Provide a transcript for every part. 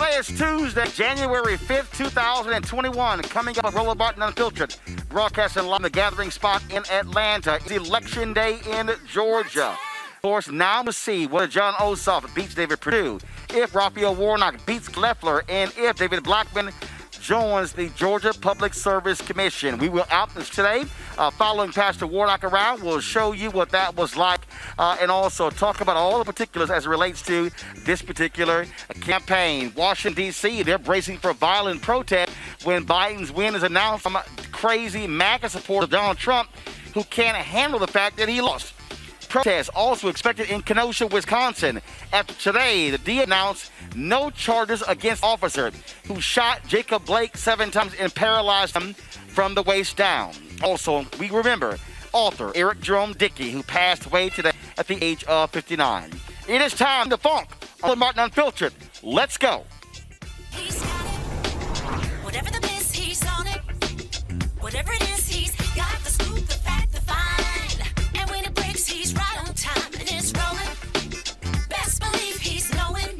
Today is Tuesday, January 5th, 2021. Coming up on Roland Unfiltered, broadcasting live from the gathering spot in Atlanta. It's Election Day in Georgia. Of course, now to see whether Jon Ossoff beats David Perdue, if Raphael Warnock beats Loeffler, and if David Blackman joins the Georgia Public Service Commission. We will out this today. Following Pastor Warnock around, we'll show you what that was like and also talk about all the particulars as it relates to this particular campaign. Washington, D.C., they're bracing for violent protest when Biden's win is announced from crazy MAGA supporter Donald Trump, who can't handle the fact that he lost. Protests also expected in Kenosha, Wisconsin. After today, the DA announced no charges against officer who shot Jacob Blake 7 times and paralyzed him from the waist down. Also, we remember author Eric Jerome Dickey, who passed away today at the age of 59. It is time to funk on Martin Unfiltered. Let's go. He's got it. Whatever the miss, he's on it. Whatever it is, he's got the scoop, the fact, the find. And when it breaks, he's right on time and it's rolling. Best believe he's knowing.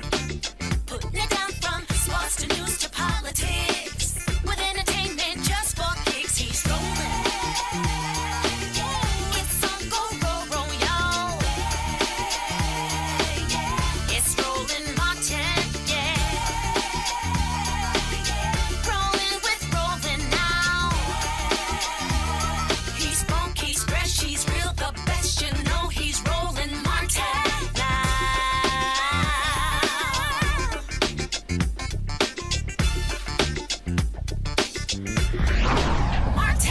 Putting it down from sports to news to politics. With entertainment just for kicks, he's rolling. It's on go, y'all. It's Roland Martin, Rolling with Roland now. He's funk, he's fresh, he's real, the best, you know he's Roland Martin now. Martin.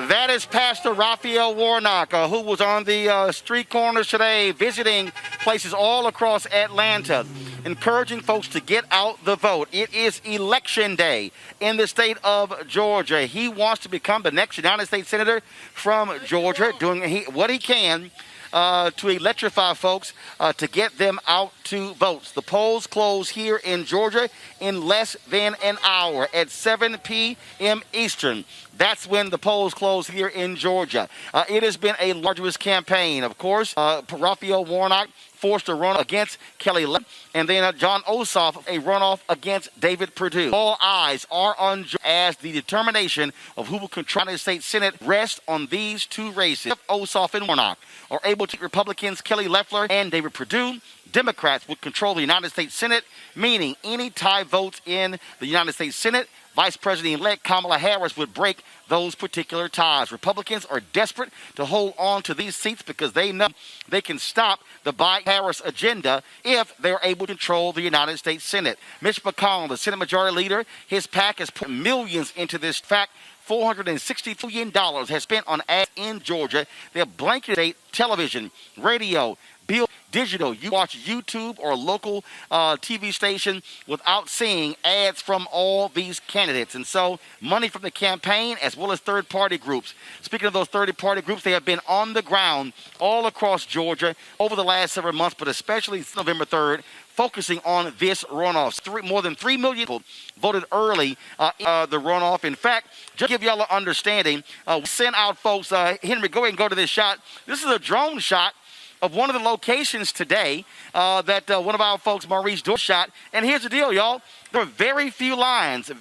That is Pastor Raphael Warnock, who was on the street corners today, visiting places all across Atlanta, encouraging folks to get out the vote. It is Election Day in the state of Georgia. He wants to become the next United States Senator from Georgia, doing what he can to electrify folks, to get them out to vote. The polls close here in Georgia in less than an hour at 7 p.m. Eastern. That's when the polls close here in Georgia. It has been a arduous campaign. Of course, Raphael Warnock forced a run against Kelly Loeffler, and then Jon Ossoff a runoff against David Perdue. All eyes are on Georgia as the determination of who will control the United States Senate rests on these two races. If Ossoff and Warnock are able to beat Republicans Kelly Loeffler and David Perdue, Democrats would control the United States Senate, meaning any tie votes in the United States Senate, Vice President-elect Kamala Harris would break those particular ties. Republicans are desperate to hold on to these seats because they know they can stop the Biden-Harris agenda if they're able to control the United States Senate. Mitch McConnell, the Senate Majority Leader, his PAC has put millions into this fact. $460 million has spent on ads in Georgia. They're blanketed television, radio, bill, digital. You watch YouTube or a local TV station without seeing ads from all these candidates. And so money from the campaign as well as third-party groups. Speaking of those third-party groups, they have been on the ground all across Georgia over the last several months, but especially November 3rd, focusing on this runoff. More than 3 million people voted early in the runoff. In fact, just to give y'all an understanding, we sent out folks, Henry, go ahead and go to this shot. This is a drone shot of one of the locations today that one of our folks, Maurice Dorr, shot. And here's the deal, y'all. There are very few lines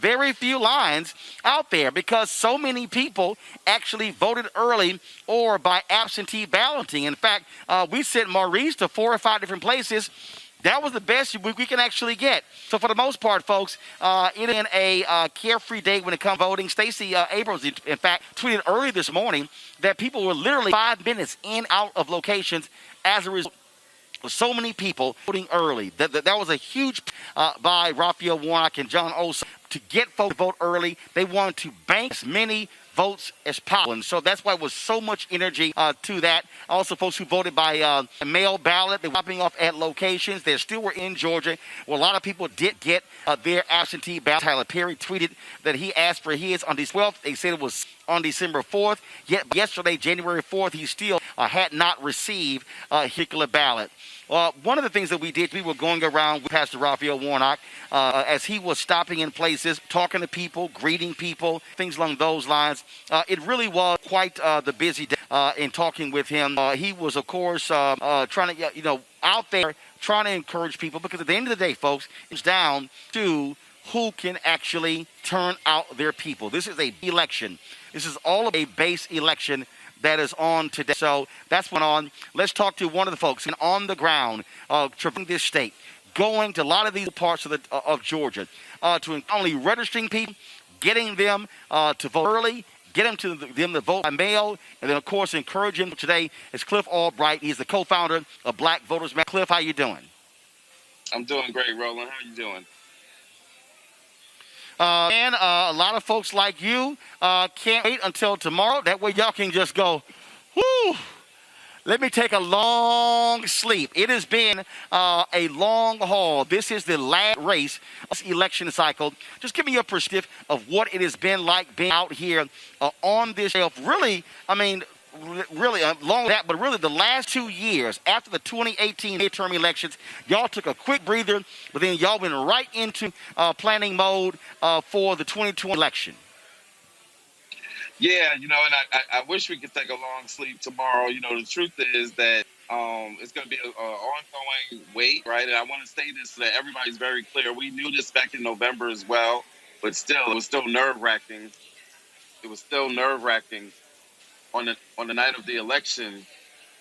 out there because so many people actually voted early or by absentee balloting. In fact, we sent Maurice to 4 or 5 different places. That was the best we can actually get. So for the most part, folks, it is a carefree day when it comes to voting. Stacey Abrams, in fact, tweeted early this morning that people were literally 5 minutes in out of locations as a result of so many people voting early. That was a huge by Raphael Warnock and Jon Ossoff to get folks to vote early. They wanted to bank as many votes as possible. And so that's why it was so much energy to that. Also, folks who voted by mail ballot, they were dropping off at locations. They still were in Georgia, where a lot of people did get their absentee ballot. Tyler Perry tweeted that he asked for his on the 12th. They said it was on December 4th. Yet yesterday, January 4th, he still had not received a particular ballot. One of the things that we did, we were going around with Pastor Raphael Warnock as he was stopping in places, talking to people, greeting people, things along those lines. It really was quite the busy day in talking with him. He was, of course, trying to, out there trying to encourage people, because at the end of the day, folks, it's down to who can actually turn out their people. This is a election. This is all of a base election that is on today. So that's what's on. Let's talk to one of the folks on the ground, traversing this state, going to a lot of these parts of Georgia, to not only registering people, getting them to vote early, get them to vote by mail, and then, of course, encourage them. Today is Cliff Albright. He's the co-founder of Black Voters Matter. Cliff, how you doing? I'm doing great, Roland. How you doing? And a lot of folks like you can't wait until tomorrow. That way y'all can just go, whoo, let me take a long sleep. It has been a long haul. This is the last race of this election cycle. Just give me your perspective of what it has been like being out here on this shelf. Really, long that, but really the last 2 years after the 2018 midterm elections, y'all took a quick breather, but then y'all went right into planning mode for the 2020 election. Yeah, and I wish we could take a long sleep tomorrow. The truth is that it's going to be an ongoing wait, right? And I want to say this so that everybody's very clear. We knew this back in November as well, but still, it was still nerve-wracking. It was still nerve-wracking on the night of the election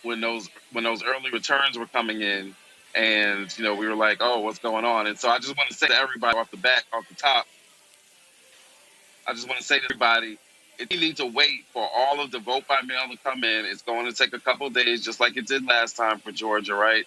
when those early returns were coming in, and we were like, oh, what's going on? And so I just want to say to everybody off the top, I just want to say to everybody, if you need to wait for all of the vote by mail to come in, it's going to take a couple of days, just like it did last time for Georgia, right?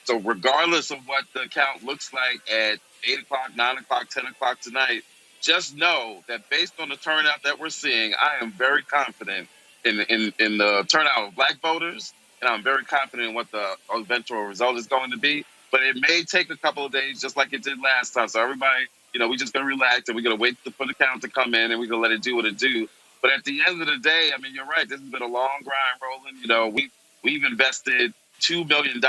So regardless of what the count looks like at 8 o'clock, 9 o'clock, 10 o'clock tonight, just know that based on the turnout that we're seeing, I am very confident in the turnout of Black voters, and I'm very confident in what the eventual result is going to be. But it may take a couple of days, just like it did last time. So everybody, we're just going to relax, and we're going to wait for the count to come in, and we're going to let it do what it do. But at the end of the day, you're right. This has been a long grind, Roland. We've invested $2 million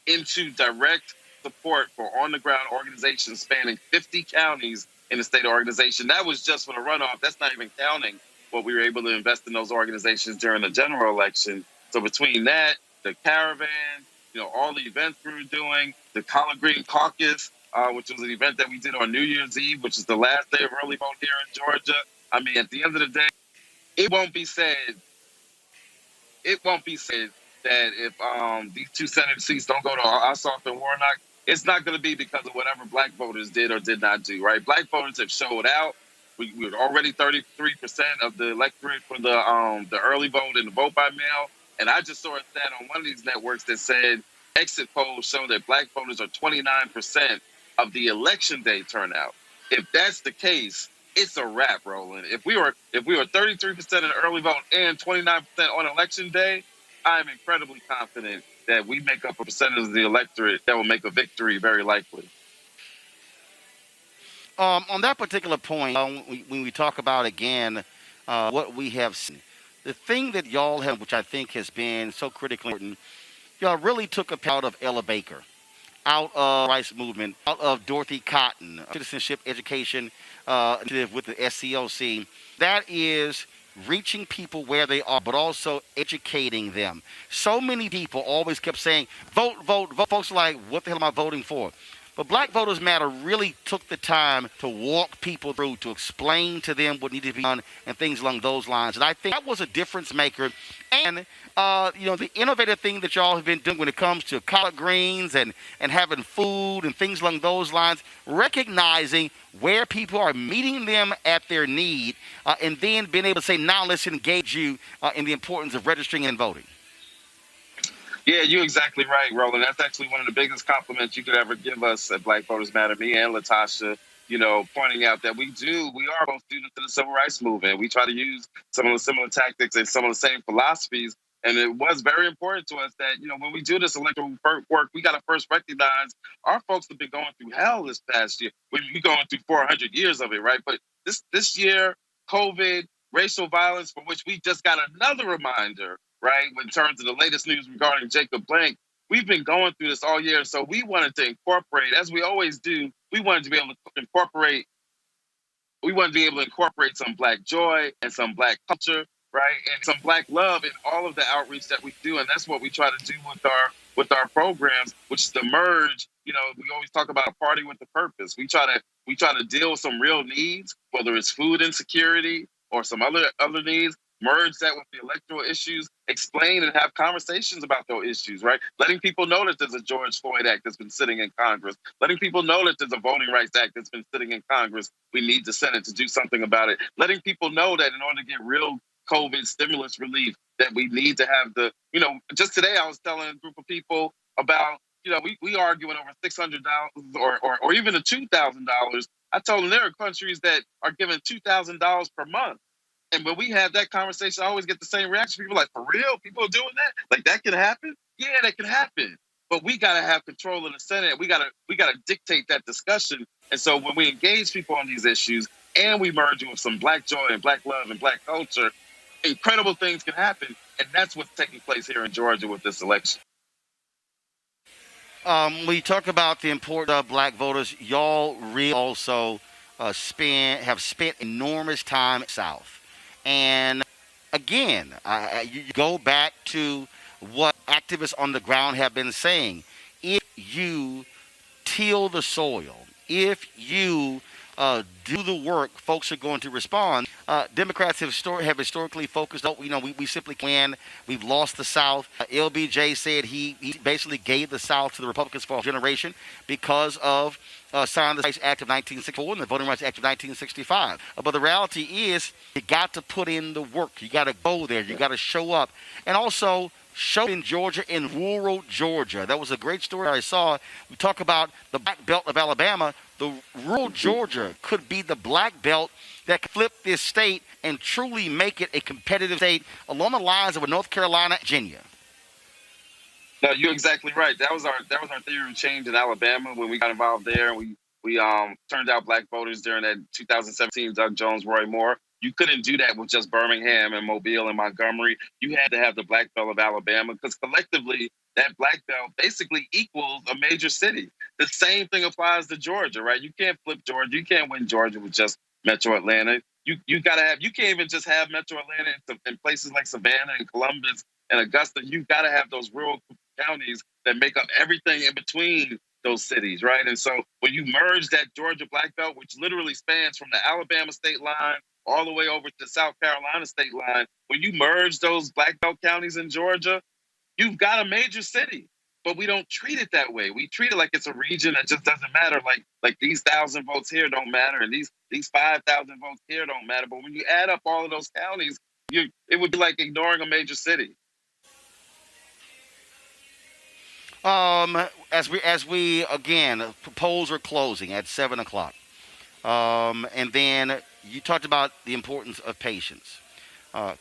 into direct support for on-the-ground organizations spanning 50 counties in the state organization. That was just for the runoff. That's not even counting what we were able to invest in those organizations during the general election. So between that, the caravan, all the events we were doing, the Collard Green Caucus, which was an event that we did on New Year's Eve, which is the last day of early vote here in Georgia. At the end of the day, it won't be said that if these 2 Senate seats don't go to Ossoff and Warnock, it's not going to be because of whatever Black voters did or did not do, right? Black voters have showed out. We were already 33% of the electorate for the early vote and the vote by mail. And I just saw a stat on one of these networks that said exit polls show that Black voters are 29% of the election day turnout. If that's the case, it's a wrap, Roland. If we were 33% in the early vote and 29% on election day, I'm incredibly confident that we make up a percentage of the electorate that will make a victory very likely. On that particular point, when we talk about, again, what we have seen, the thing that y'all have, which I think has been so critically important, y'all really took a out of Ella Baker, out of rights movement, out of Dorothy Cotton, citizenship education initiative with the SCOC. That is reaching people where they are, but also educating them. So many people always kept saying, vote, vote, vote. Folks are like, what the hell am I voting for? But Black Voters Matter really took the time to walk people through, to explain to them what needed to be done and things along those lines. And I think that was a difference maker. And, the innovative thing that y'all have been doing when it comes to collard greens and having food and things along those lines, recognizing where people are meeting them at their need, and then being able to say, now let's engage you in the importance of registering and voting. Yeah, you're exactly right, Roland. That's actually one of the biggest compliments you could ever give us at Black Voters Matter, me and Latasha, pointing out that we are both students of the civil rights movement. We try to use some of the similar tactics and some of the same philosophies. And it was very important to us that, when we do this electoral work, we got to first recognize our folks have been going through hell this past year. We're going through 400 years of it, right? But this year, COVID, racial violence, for which we just got another reminder, right, in terms of the latest news regarding Jacob Blank, we've been going through this all year. So we wanted to incorporate, as we always do, we wanted to be able to incorporate some Black joy and some Black culture, right, and some Black love in all of the outreach that we do, and that's what we try to do with our programs, which is to merge. We always talk about a party with a purpose. We try to deal with some real needs, whether it's food insecurity or some other needs. Merge that with the electoral issues, explain and have conversations about those issues, right? Letting people know that there's a George Floyd Act that's been sitting in Congress. Letting people know that there's a Voting Rights Act that's been sitting in Congress. We need the Senate to do something about it. Letting people know that in order to get real COVID stimulus relief, that we need to have just today I was telling a group of people about, we arguing over $600 or even the $2,000. I told them there are countries that are giving $2,000 per month. And when we have that conversation, I always get the same reaction. People are like, for real? People are doing that? Like, that can happen? Yeah, that can happen. But we got to have control of the Senate. We got to dictate that discussion. And so when we engage people on these issues and we merge it with some Black joy and Black love and Black culture, incredible things can happen. And that's what's taking place here in Georgia with this election. When you talk about the importance of Black voters, y'all really also have spent enormous time in the South. And again, you go back to what activists on the ground have been saying. If you till the soil, if you do the work, folks are going to respond. Democrats have historically focused on, we simply can. We've lost the South. LBJ said he basically gave the South to the Republicans for a generation because of signing the Rights Act of 1964 and the Voting Rights Act of 1965. But the reality is you got to put in the work. You got to go there. You got to show up. And also show in Georgia, in rural Georgia. That was a great story I saw. We talk about the Black Belt of Alabama. The rural Georgia could be the Black Belt that could flip this state and truly make it a competitive state along the lines of a North Carolina, Virginia. No, you're exactly right. That was our theory of change in Alabama when we got involved there. We turned out Black voters during that 2017 Doug Jones, Roy Moore. You couldn't do that with just Birmingham and Mobile and Montgomery. You had to have the Black Belt of Alabama because collectively that Black Belt basically equals a major city. The same thing applies to Georgia, right? You can't flip Georgia. You can't win Georgia with just Metro Atlanta. You can't even just have Metro Atlanta in places like Savannah and Columbus and Augusta. You got to have those rural counties that make up everything in between those cities, right? And so when you merge that Georgia Black Belt, which literally spans from the Alabama state line all the way over to the South Carolina state line, when you merge those Black Belt counties in Georgia, you've got a major city. But we don't treat it that way. We treat it like it's a region that just doesn't matter. Like these 1,000 votes here don't matter, and these 5,000 votes here don't matter. But when you add up all of those counties, it would be like ignoring a major city. As we again, polls are closing at 7:00, and then you talked about the importance of patience.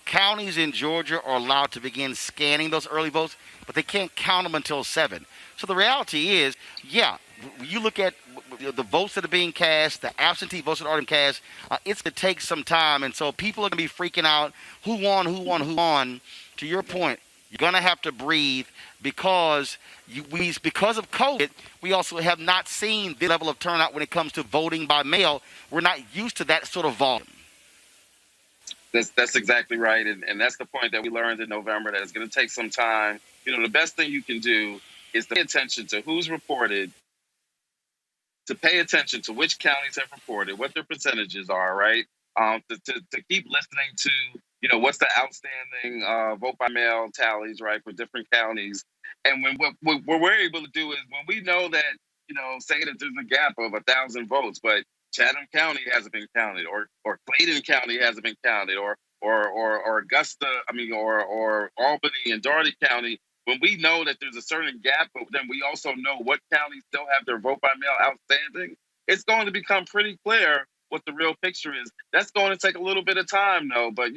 Counties in Georgia are allowed to begin scanning those early votes, but they can't count them until 7. So the reality is, you look at the votes that are being cast, the absentee votes that are being cast, it's going to take some time. And so people are going to be freaking out, who won. To your point, you're going to have to breathe because because of COVID, we also have not seen the level of turnout when it comes to voting by mail. We're not used to that sort of volume. That's exactly right. And that's the point that we learned in November, that it's going to take some time. The best thing you can do is to pay attention to who's reported, to pay attention to which counties have reported, what their percentages are, right? To keep listening to, what's the outstanding vote by mail tallies, right, for different counties. And what we're able to do is when we know that, say that there's a gap of 1,000 votes, but Chatham County hasn't been counted, or Clayton County hasn't been counted, or Augusta, or Albany and Dougherty County. When we know that there's a certain gap, but then we also know what counties still have their vote by mail outstanding, it's going to become pretty clear what the real picture is. That's going to take a little bit of time, though. But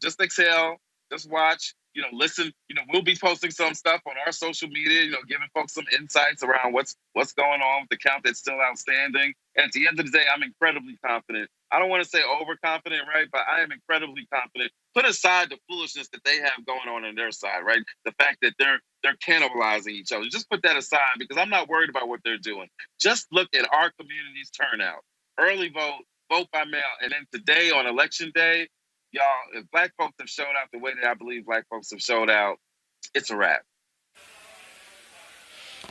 just exhale, just watch, listen. We'll be posting some stuff on our social media. Giving folks some insights around what's going on with the count that's still outstanding. And at the end of the day, I'm incredibly confident. I don't want to say overconfident, right? But I am incredibly confident. Put aside the foolishness that they have going on their side, right? The fact that they're cannibalizing each other. Just put that aside because I'm not worried about what they're doing. Just look at our community's turnout. Early vote by mail, and then today on election day, y'all, if black folks have showed out the way that I believe black folks have showed out, it's a wrap.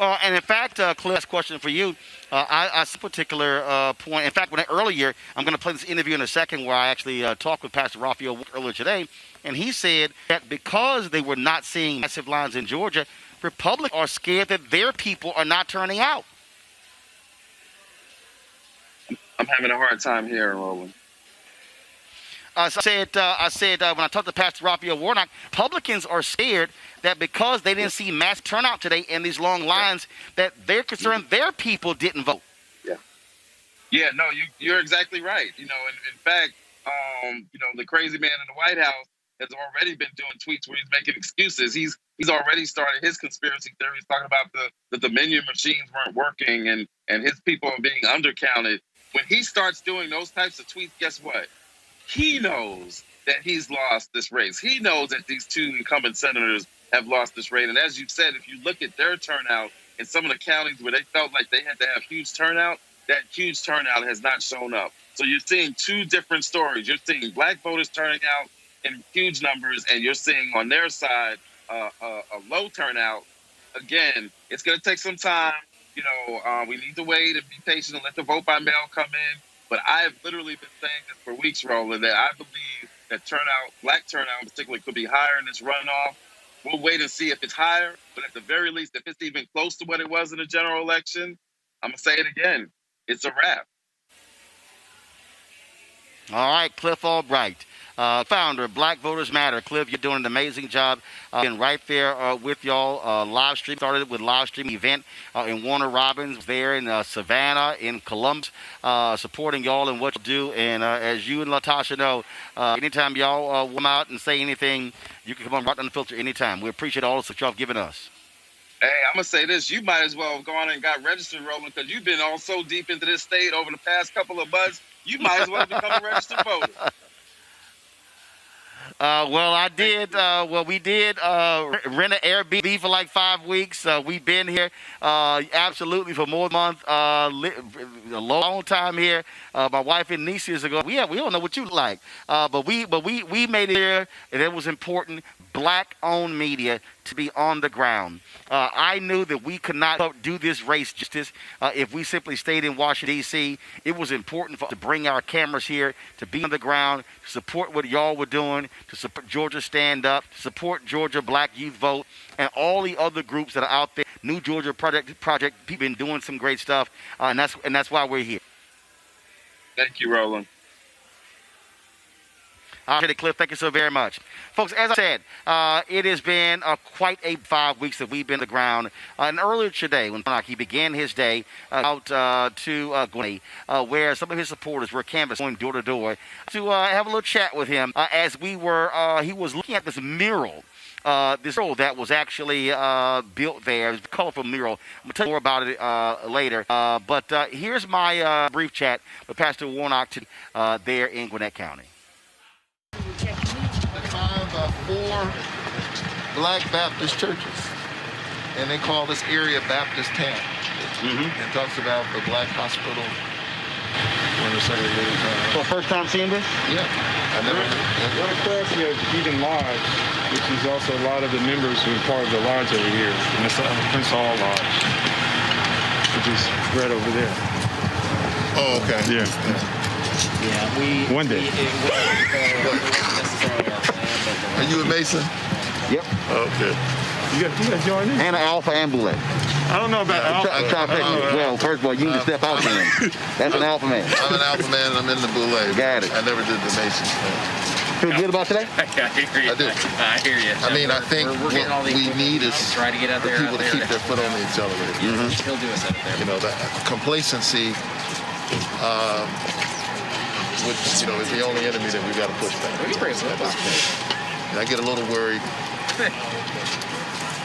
And in fact, Cliff, last question for you. I see a particular point. In fact, earlier, I'm going to play this interview in a second where I actually talked with Pastor Raphael earlier today, and he said that because they were not seeing massive lines in Georgia, Republicans are scared that their people are not turning out. I'm having a hard time hearing, Roland. I said when I talked to Pastor Raphael Warnock, Republicans are scared that because they didn't see mass turnout today in these long lines, that they're concerned their people didn't vote. Yeah, no, you're exactly right. In fact, the crazy man in the White House has already been doing tweets where he's making excuses. He's already started his conspiracy theories talking about the Dominion machines weren't working and his people are being undercounted. When he starts doing those types of tweets, guess what? He knows that he's lost this race. He knows that these two incumbent senators have lost this race. And as you said, if you look at their turnout in some of the counties where they felt like they had to have huge turnout, that huge turnout has not shown up. So you're seeing two different stories. You're seeing black voters turning out in huge numbers, and you're seeing on their side a low turnout. Again, it's going to take some time. We need to wait and be patient and let the vote by mail come in. But I have literally been saying this for weeks, Roland, that I believe that black turnout in particular, could be higher in this runoff. We'll wait and see if it's higher. But at the very least, if it's even close to what it was in the general election, I'm going to say it again. It's a wrap. All right, Cliff Albright, founder of Black Voters Matter. Cliff, you're doing an amazing job. Been right there with y'all. Live stream started with live stream event in Warner Robins there in Savannah, in Columbus, supporting y'all and what you do. And as you and Latasha know, anytime y'all come out and say anything, you can come on right on the filter anytime. We appreciate all the support y'all have given us. Hey, I'm going to say this. You might as well have gone and got registered, Roland, because you've been all so deep into this state over the past couple of months. You might as well become a registered voter. I did. We did rent an Airbnb for like 5 weeks. We've been here absolutely for more than a month. A long time here. My wife and niece years ago. We don't know what you like, but we made it here, and it was important. Black-owned media to be on the ground. I knew that we could not do this race justice if we simply stayed in Washington, D.C. It was important for us to bring our cameras here, to be on the ground, to support what y'all were doing, to support Georgia Stand Up, to support Georgia Black Youth Vote, and all the other groups that are out there. New Georgia Project, people been doing some great stuff, and that's why we're here. Thank you, Roland. All right, Cliff, thank you so very much. Folks, as I said, it has been quite a 5 weeks that we've been on the ground. And earlier today, when he began his day out to Gwinnett, where some of his supporters were canvassing, going door to door, to have a little chat with him as he was looking at this mural. This mural that was actually built there. It was a colorful mural. I'm going to tell you more about it later. But here's my brief chat with Pastor Warnock there in Gwinnett County. 4 Black Baptist churches, and they call this area Baptist Town. It talks about the Black Hospital. So first time seeing this? Yeah, I never. What a clarity of Eden Lodge, which is also a lot of the members who are part of the lodge over here, and it's the Prince Hall Lodge, which is right over there. Oh, okay. Yeah. One day. Are you a Mason? Yep. Okay. You got join in? And an Alpha and Boule. I don't know about Alpha. Well, first of all, you need to step out then. That's an Alpha man. I'm an Alpha man, and I'm in the Boule. Got it. I never did the Mason thing. Feel good about today? I hear you. I do. I hear you. I mean, I think what we need is try to get out for there, people to keep their foot on the accelerator. He'll do us out there. You know, that complacency, which, is the only enemy that we've got to push back. We bring some up. And I get a little worried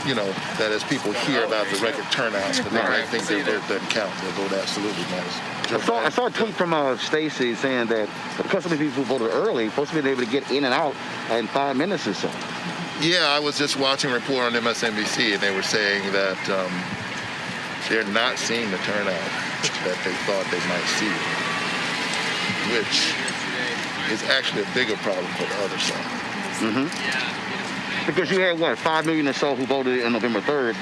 you know, that as people hear about the record turnout, that they might think their vote doesn't count. Their vote absolutely matters. I saw a tweet from Stacy saying that because of the people who voted early, supposed to be able to get in and out in 5 minutes or so. Yeah, I was just watching a report on MSNBC, and they were saying that they're not seeing the turnout that they thought they might see, which is actually a bigger problem for the other side. Because you had, what, 5 million or so who voted on November 3rd,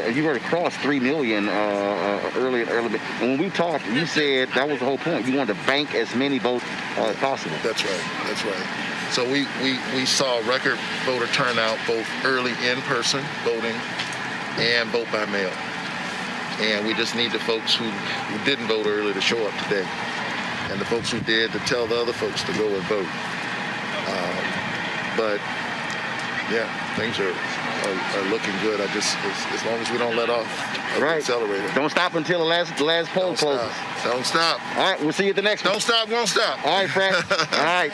and you already crossed 3 million early. And when we talked, you said that was the whole point. You wanted to bank as many votes as possible. That's right. So we saw record voter turnout, both early in-person voting and vote by mail. And we just need the folks who didn't vote early to show up today, and the folks who did to tell the other folks to go and vote. But yeah, things are looking good. I just, as long as we don't let off the accelerator. Don't stop until the last poll closes. Don't stop. All right, we'll see you at the next one. Don't stop, won't stop. All right, Fred. All right.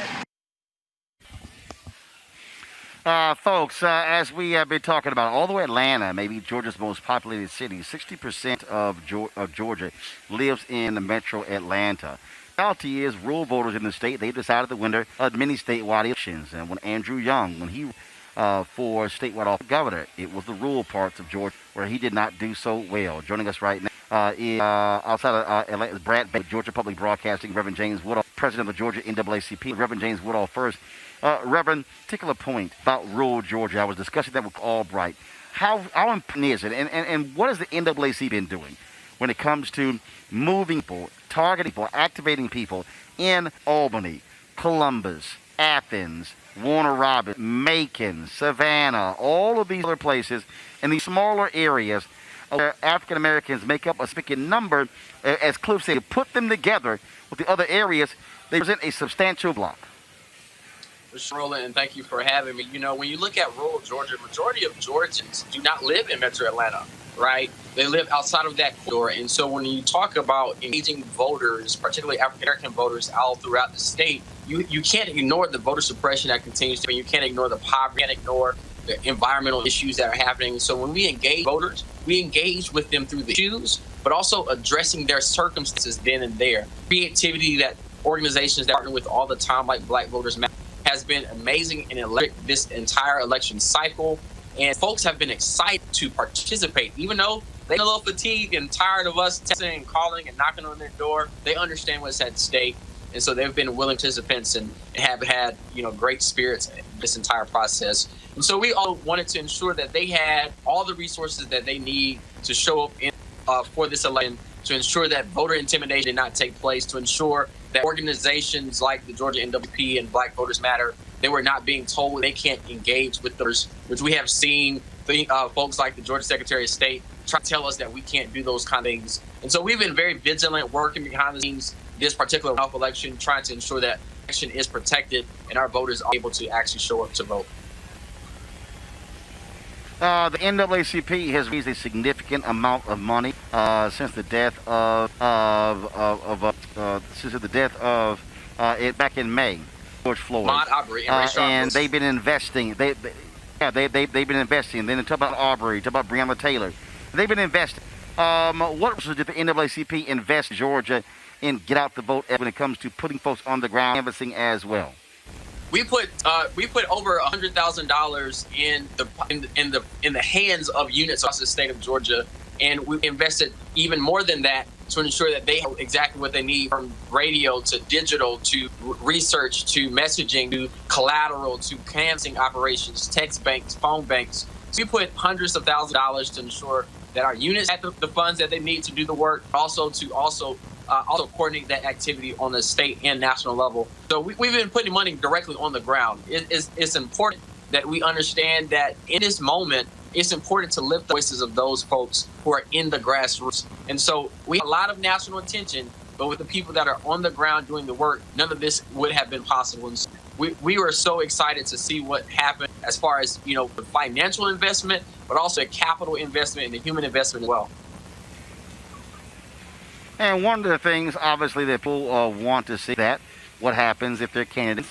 Folks, as we have been talking about, although Atlanta may be Georgia's most populated city, 60% of Georgia lives in the metro Atlanta. The reality is, rural voters in the state, they decided to win many statewide elections. And when Andrew Young, when he for statewide office governor, it was the rural parts of Georgia where he did not do so well. Joining us right now is outside of Atlanta, Brad Bates, Georgia Public Broadcasting, Reverend James Woodall, president of the Georgia NAACP. Reverend James Woodall first. Reverend, particular point about rural Georgia. I was discussing that with Albright. How important is it, and what has the NAACP been doing when it comes to moving people, targeting people, activating people in Albany, Columbus, Athens, Warner Robins, Macon, Savannah, all of these other places in these smaller areas where African Americans make up a significant number, as Cliff said, put them together with the other areas, they present a substantial block. Roland, and thank you for having me. You know, when you look at rural Georgia, majority of Georgians do not live in Metro Atlanta, right? They live outside of that corridor. And so when you talk about engaging voters, particularly African-American voters all throughout the state, you can't ignore the voter suppression that continues to be. You can't ignore the poverty, you can't ignore the environmental issues that are happening. So when we engage voters, we engage with them through the issues, but also addressing their circumstances then and there. Creativity that organizations that partner with all the time, like Black Voters Matter, has been amazing in this entire election cycle. And folks have been excited to participate, even though they're a little fatigued and tired of us texting and calling and knocking on their door. They understand what's at stake. And so they've been willing participants and have had, great spirits in this entire process. And so we all wanted to ensure that they had all the resources that they need to show up for this election, to ensure that voter intimidation did not take place, to ensure that organizations like the Georgia NAACP and Black Voters Matter, they were not being told they can't engage with those, which we have seen folks like the Georgia Secretary of State try to tell us that we can't do those kind of things. And so we've been very vigilant, working behind the scenes this particular election, trying to ensure that election is protected and our voters are able to actually show up to vote. The NAACP has raised a significant amount of money since the death of back in May, George Floyd. And they've been investing. They've been investing. Then they talk about Arbery, talk about Breonna Taylor. They've been investing. What did the NAACP invest in Georgia in get out the vote when it comes to putting folks on the ground, canvassing as well? We put over $100,000 in the hands of units across the state of Georgia, and we invested even more than that to ensure that they have exactly what they need, from radio to digital to research to messaging to collateral to canvassing operations, text banks, phone banks. So we put hundreds of thousands of dollars to ensure that our units have the funds that they need to do the work, also coordinate that activity on the state and national level. So we've been putting money directly on the ground. It's important that we understand that in this moment, it's important to lift the voices of those folks who are in the grassroots. And so we have a lot of national attention, but with the people that are on the ground doing the work, none of this would have been possible. And so we were so excited to see what happened as far as, the financial investment, but also a capital investment and the human investment as well. And one of the things, obviously, that people want to see what happens if their candidates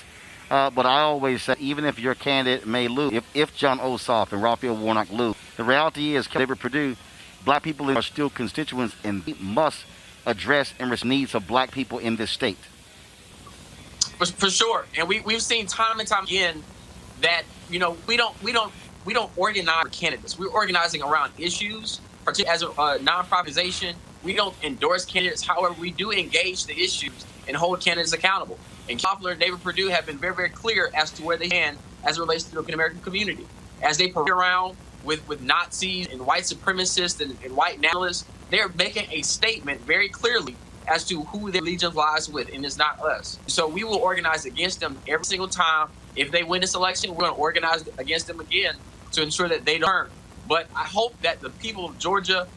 But I always say, even if your candidate may lose, if John Ossoff and Raphael Warnock lose, the reality is, David Perdue, black people are still constituents, and we must address and the needs of black people in this state. For sure, and we've seen time and time again that we don't organize for candidates. We're organizing around issues. Particularly as a nonprofitization, we don't endorse candidates. However, we do engage the issues and hold candidates accountable. And Koffler and David Perdue have been very, very clear as to where they stand as it relates to the African American community. As they parade around with Nazis and white supremacists and white nationalists, they're making a statement very clearly as to who their allegiance lies with, and it's not us. So we will organize against them every single time. If they win this election, we're going to organize against them again to ensure that they don't turn. But I hope that the people of Georgia,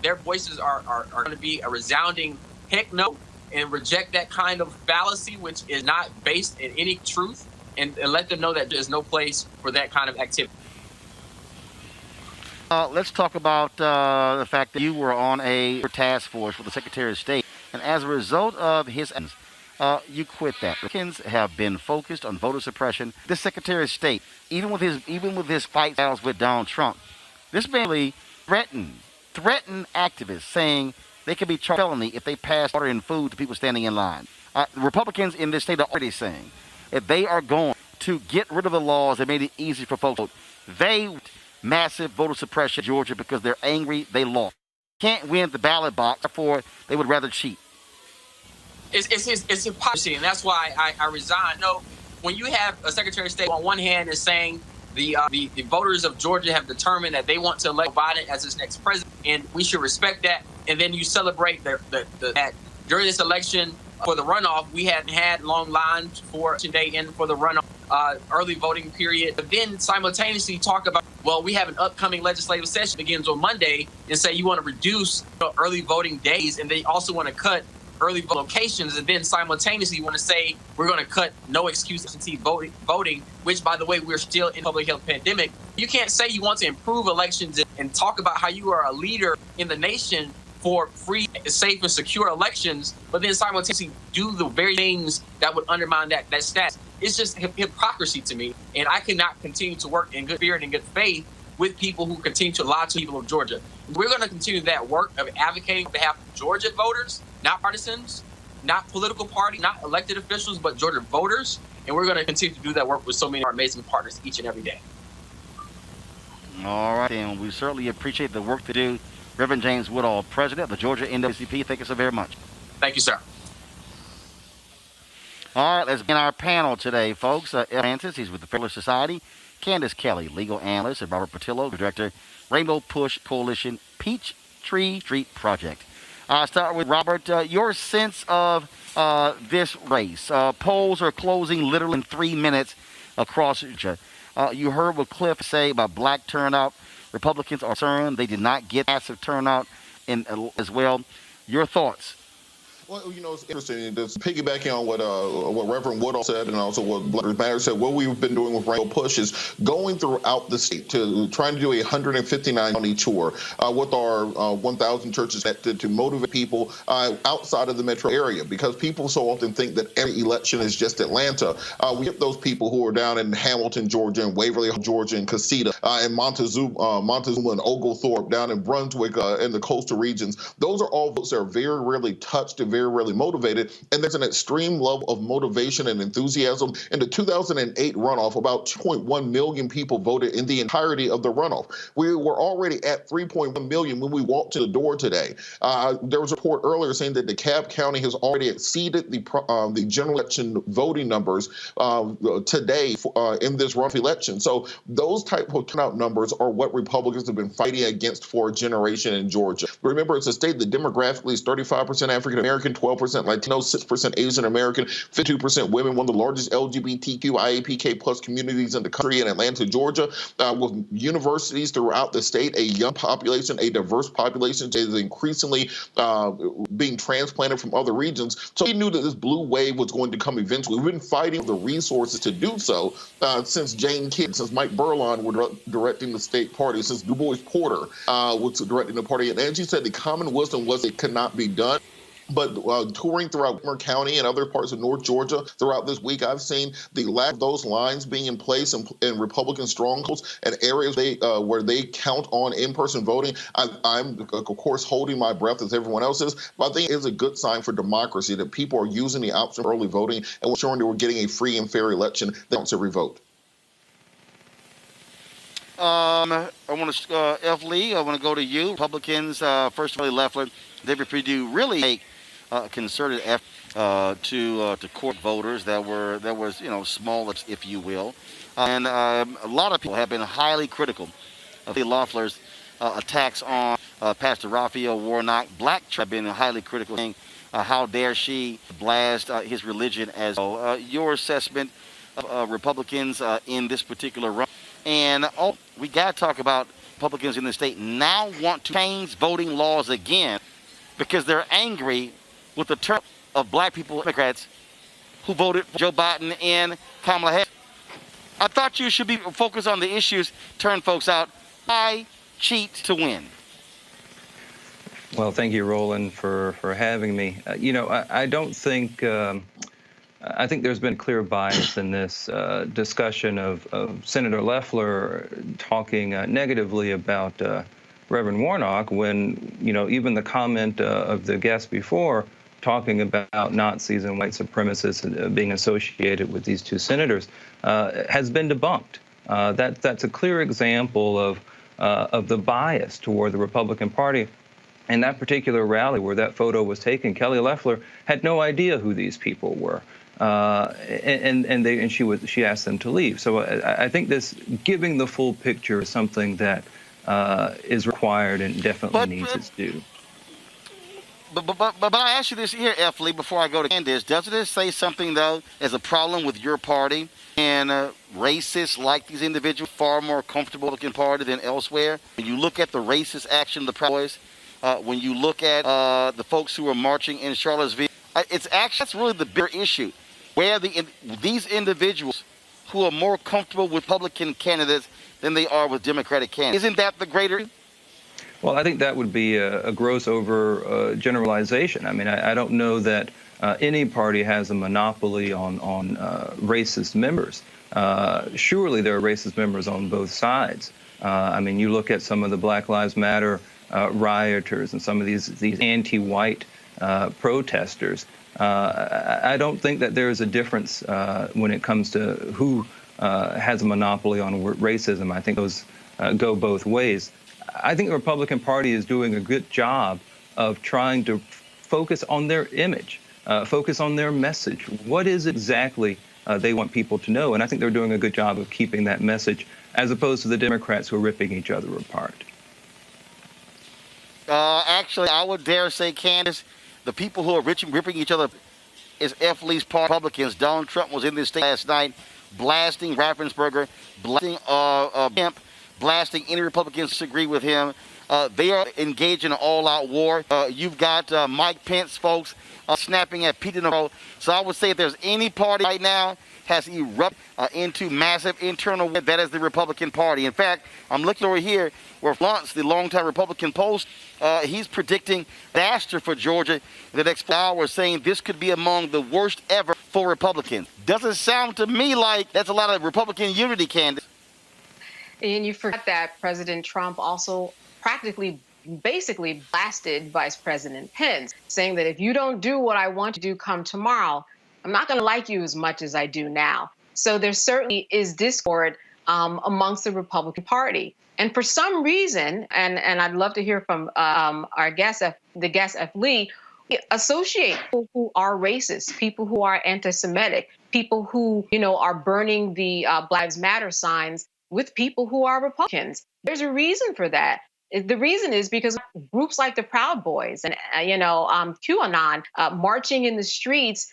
their voices are going to be a resounding heck no, and reject that kind of fallacy, which is not based in any truth, and let them know that there's no place for that kind of activity. Let's talk about the fact that you were on a task force with the Secretary of State, and as a result of his actions, you quit that. Republicans have been focused on voter suppression. This Secretary of State, even with his fight battles with Donald Trump, this man really threatened activists, saying they could be charged felony if they pass water and food to people standing in line. Republicans in this state are already saying that they are going to get rid of the laws that made it easy for folks to vote. They want massive voter suppression in Georgia because they're angry they lost. Can't win at the ballot box, therefore they would rather cheat. It's hypocrisy, and that's why I resigned. No, when you have a Secretary of State on one hand is saying the voters of Georgia have determined that they want to elect Biden as his next president, and we should respect that. And then you celebrate that during this election for the runoff, we hadn't had long lines for election day and for the runoff early voting period. But then simultaneously talk about, well, we have an upcoming legislative session begins on Monday, and say you want to reduce early voting days, and they also want to cut early locations, and then simultaneously you want to say we're going to cut no excuse absentee voting, which, by the way, we're still in public health pandemic. You can't say you want to improve elections and talk about how you are a leader in the nation for free, safe, and secure elections, but then simultaneously do the very things that would undermine that status. It's just hypocrisy to me, and I cannot continue to work in good spirit and good faith with people who continue to lie to people of Georgia. We're going to continue that work of advocating on behalf of Georgia voters, not partisans, not political party, not elected officials, but Georgia voters. And we're going to continue to do that work with so many of our amazing partners each and every day. All right, and we certainly appreciate the work to do. Reverend James Woodall, President of the Georgia NAACP, thank you so very much. Thank you, sir. All right, let's begin our panel today, folks. Francis, he's with the Fairless Society. Candace Kelly, legal analyst, and Robert Patillo, director, Rainbow Push Coalition, Peachtree Street Project. I'll start with Robert. Your sense of this race. Polls are closing literally in 3 minutes across Georgia. You heard what Cliff say about black turnout. Republicans are concerned they did not get massive turnout as well. Your thoughts? Well, it's interesting. Just piggybacking on what Reverend Woodall said, and also what Black Lives Matter said, what we've been doing with Rainbow Push is going throughout the state to trying to do a 159 county tour with our 1,000 churches to motivate people outside of the metro area, because people so often think that every election is just Atlanta. We get those people who are down in Hamilton, Georgia, and Waverly, Georgia, and Casita, and Montezuma and Oglethorpe down in Brunswick, in the coastal regions. Those are all votes that are very rarely touched and very rarely motivated, and there's an extreme level of motivation and enthusiasm. In the 2008 runoff, about 2.1 million people voted in the entirety of the runoff. We were already at 3.1 million when we walked to the door today. There was a report earlier saying that DeKalb County has already exceeded the general election voting numbers today in this runoff election. So those type of turnout numbers are what Republicans have been fighting against for a generation in Georgia. Remember, it's a state that demographically is 35% African American, 12% Latino, 6% Asian American, 52% women, one of the largest LGBTQ IAPK plus communities in the country in Atlanta, Georgia, with universities throughout the state, a young population, a diverse population that is increasingly being transplanted from other regions. So we knew that this blue wave was going to come eventually. We've been fighting the resources to do so since Jane Kidd, since Mike Burlon were directing the state party, since Du Bois Porter was directing the party. And as you said, the common wisdom was it could not be done. But touring throughout Montgomery County and other parts of North Georgia throughout this week, I've seen the lack of those lines being in place in Republican strongholds and areas where they count on in-person voting. I'm, of course, holding my breath as everyone else is, but I think it is a good sign for democracy that people are using the option of early voting and ensuring that we're getting a free and fair election that counts every vote. I want to, F. Lee, I want to go to you. Republicans, first of all, Loeffler, David Perdue really make concerted effort to court voters that was small, if you will, and a lot of people have been highly critical of the Loeffler's attacks on Pastor Raphael Warnock. Black church have been highly critical, saying how dare she blast his religion as well. Your assessment of Republicans in this particular run. And we got to talk about Republicans in the state now want to change voting laws again because they're angry with the turnout of black people, Democrats, who voted for Joe Biden and Kamala Harris. I thought you should be focused on the issues, turn folks out. Why cheat to win? Well, thank you, Roland, for having me. I don't think... I think there's been clear bias in this discussion of Senator Loeffler talking negatively about Reverend Warnock when, even the comment of the guest before talking about Nazis and white supremacists being associated with these two senators has been debunked. That's a clear example of the bias toward the Republican Party. In that particular rally where that photo was taken, Kelly Loeffler had no idea who these people were. And she asked them to leave. So I think this giving the full picture is something that is required and definitely needs its due. But I ask you this here, F. Lee, before I go to Candace, doesn't it say something, though, as a problem with your party and racists like these individuals far more comfortable looking party than elsewhere? When you look at the racist action of the Proud Boys, when you look at the folks who are marching in Charlottesville, that's really the bigger issue, where these individuals who are more comfortable with Republican candidates than they are with Democratic candidates. Isn't that the greater? Well, I think that would be a gross over generalization. I mean, I don't know that any party has a monopoly on racist members. Surely there are racist members on both sides. I mean, you look at some of the Black Lives Matter rioters and some of these anti-white protesters. I don't think that there is a difference when it comes to who has a monopoly on racism. I think those go both ways. I think the Republican Party is doing a good job of trying to focus on their image, focus on their message. What is exactly they want people to know? And I think they're doing a good job of keeping that message, as opposed to the Democrats who are ripping each other apart. Actually, I would dare say, Candace, the people who are ripping each other is F. Lee's party Republicans. Donald Trump was in this state last night blasting Raffensperger, blasting Kemp, blasting any Republicans who disagree with him. They are engaged in an all-out war. You've got Mike Pence, folks, snapping at Pete Navarro. So I would say if there's any party right now has erupted into massive internal war, that is the Republican Party. In fact, I'm looking over here where Lance, the longtime Republican post, he's predicting disaster for Georgia the next 4 hours, saying this could be among the worst ever for Republicans. Doesn't sound to me like that's a lot of Republican unity, Candace. And you forget that President Trump also basically blasted Vice President Pence, saying that if you don't do what I want to do come tomorrow, I'm not going to like you as much as I do now. So there certainly is discord amongst the Republican Party. And for some reason, and I'd love to hear from our guest, the guest F. Lee, associate people who are racist, people who are anti-Semitic, people who, are burning the Black Lives Matter signs with people who are Republicans. There's a reason for that. The reason is because groups like the Proud Boys and, QAnon marching in the streets,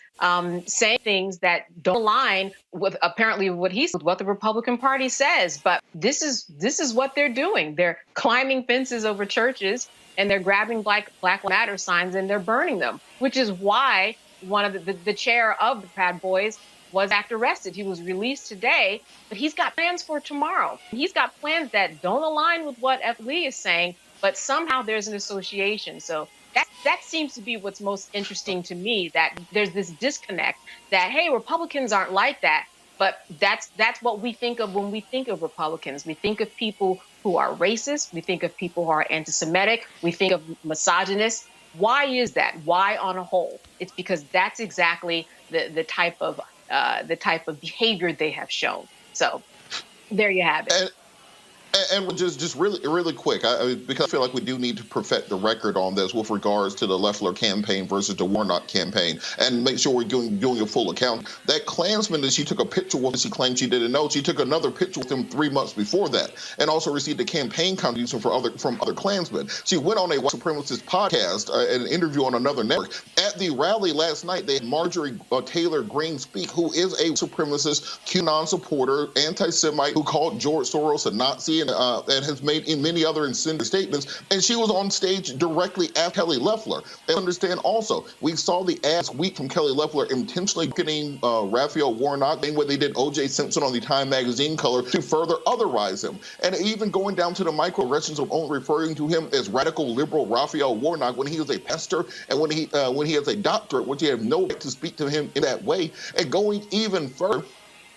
saying things that don't align with apparently what the Republican Party says. But this is what they're doing. They're climbing fences over churches and they're grabbing Black Lives Matter signs and they're burning them, which is why one of the chair of the Proud Boys was arrested. He was released today, but he's got plans for tomorrow. He's got plans that don't align with what F. Lee is saying, but somehow there's an association. So that seems to be what's most interesting to me, that there's this disconnect that, hey, Republicans aren't like that. But that's what we think of when we think of Republicans. We think of people who are racist. We think of people who are anti-Semitic. We think of misogynists. Why is that? Why on a whole? It's because that's exactly the type of behavior they have shown. So there you have it. And just really quick, because I feel like we do need to perfect the record on this with regards to the Loeffler campaign versus the Warnock campaign, and make sure we're doing a full account. That Klansman that she took a picture with, she claimed she didn't know. She took another picture with him 3 months before that, and also received a campaign contribution from other Klansmen. She went on a white supremacist podcast, an interview on another network. At the rally last night, they had Marjorie Taylor Greene speak, who is a supremacist, QAnon supporter, anti-Semite, who called George Soros a Nazi, and has made in many other incendiary statements, and she was on stage directly after Kelly Loeffler. And understand also, we saw the ass week from Kelly Loeffler intentionally getting Raphael Warnock, the way they did O.J. Simpson on the Time magazine cover, to further otherize him, and even going down to the microaggressions of only referring to him as radical liberal Raphael Warnock when he was a pastor and when he has a doctorate, which you have no right to speak to him in that way, and going even further,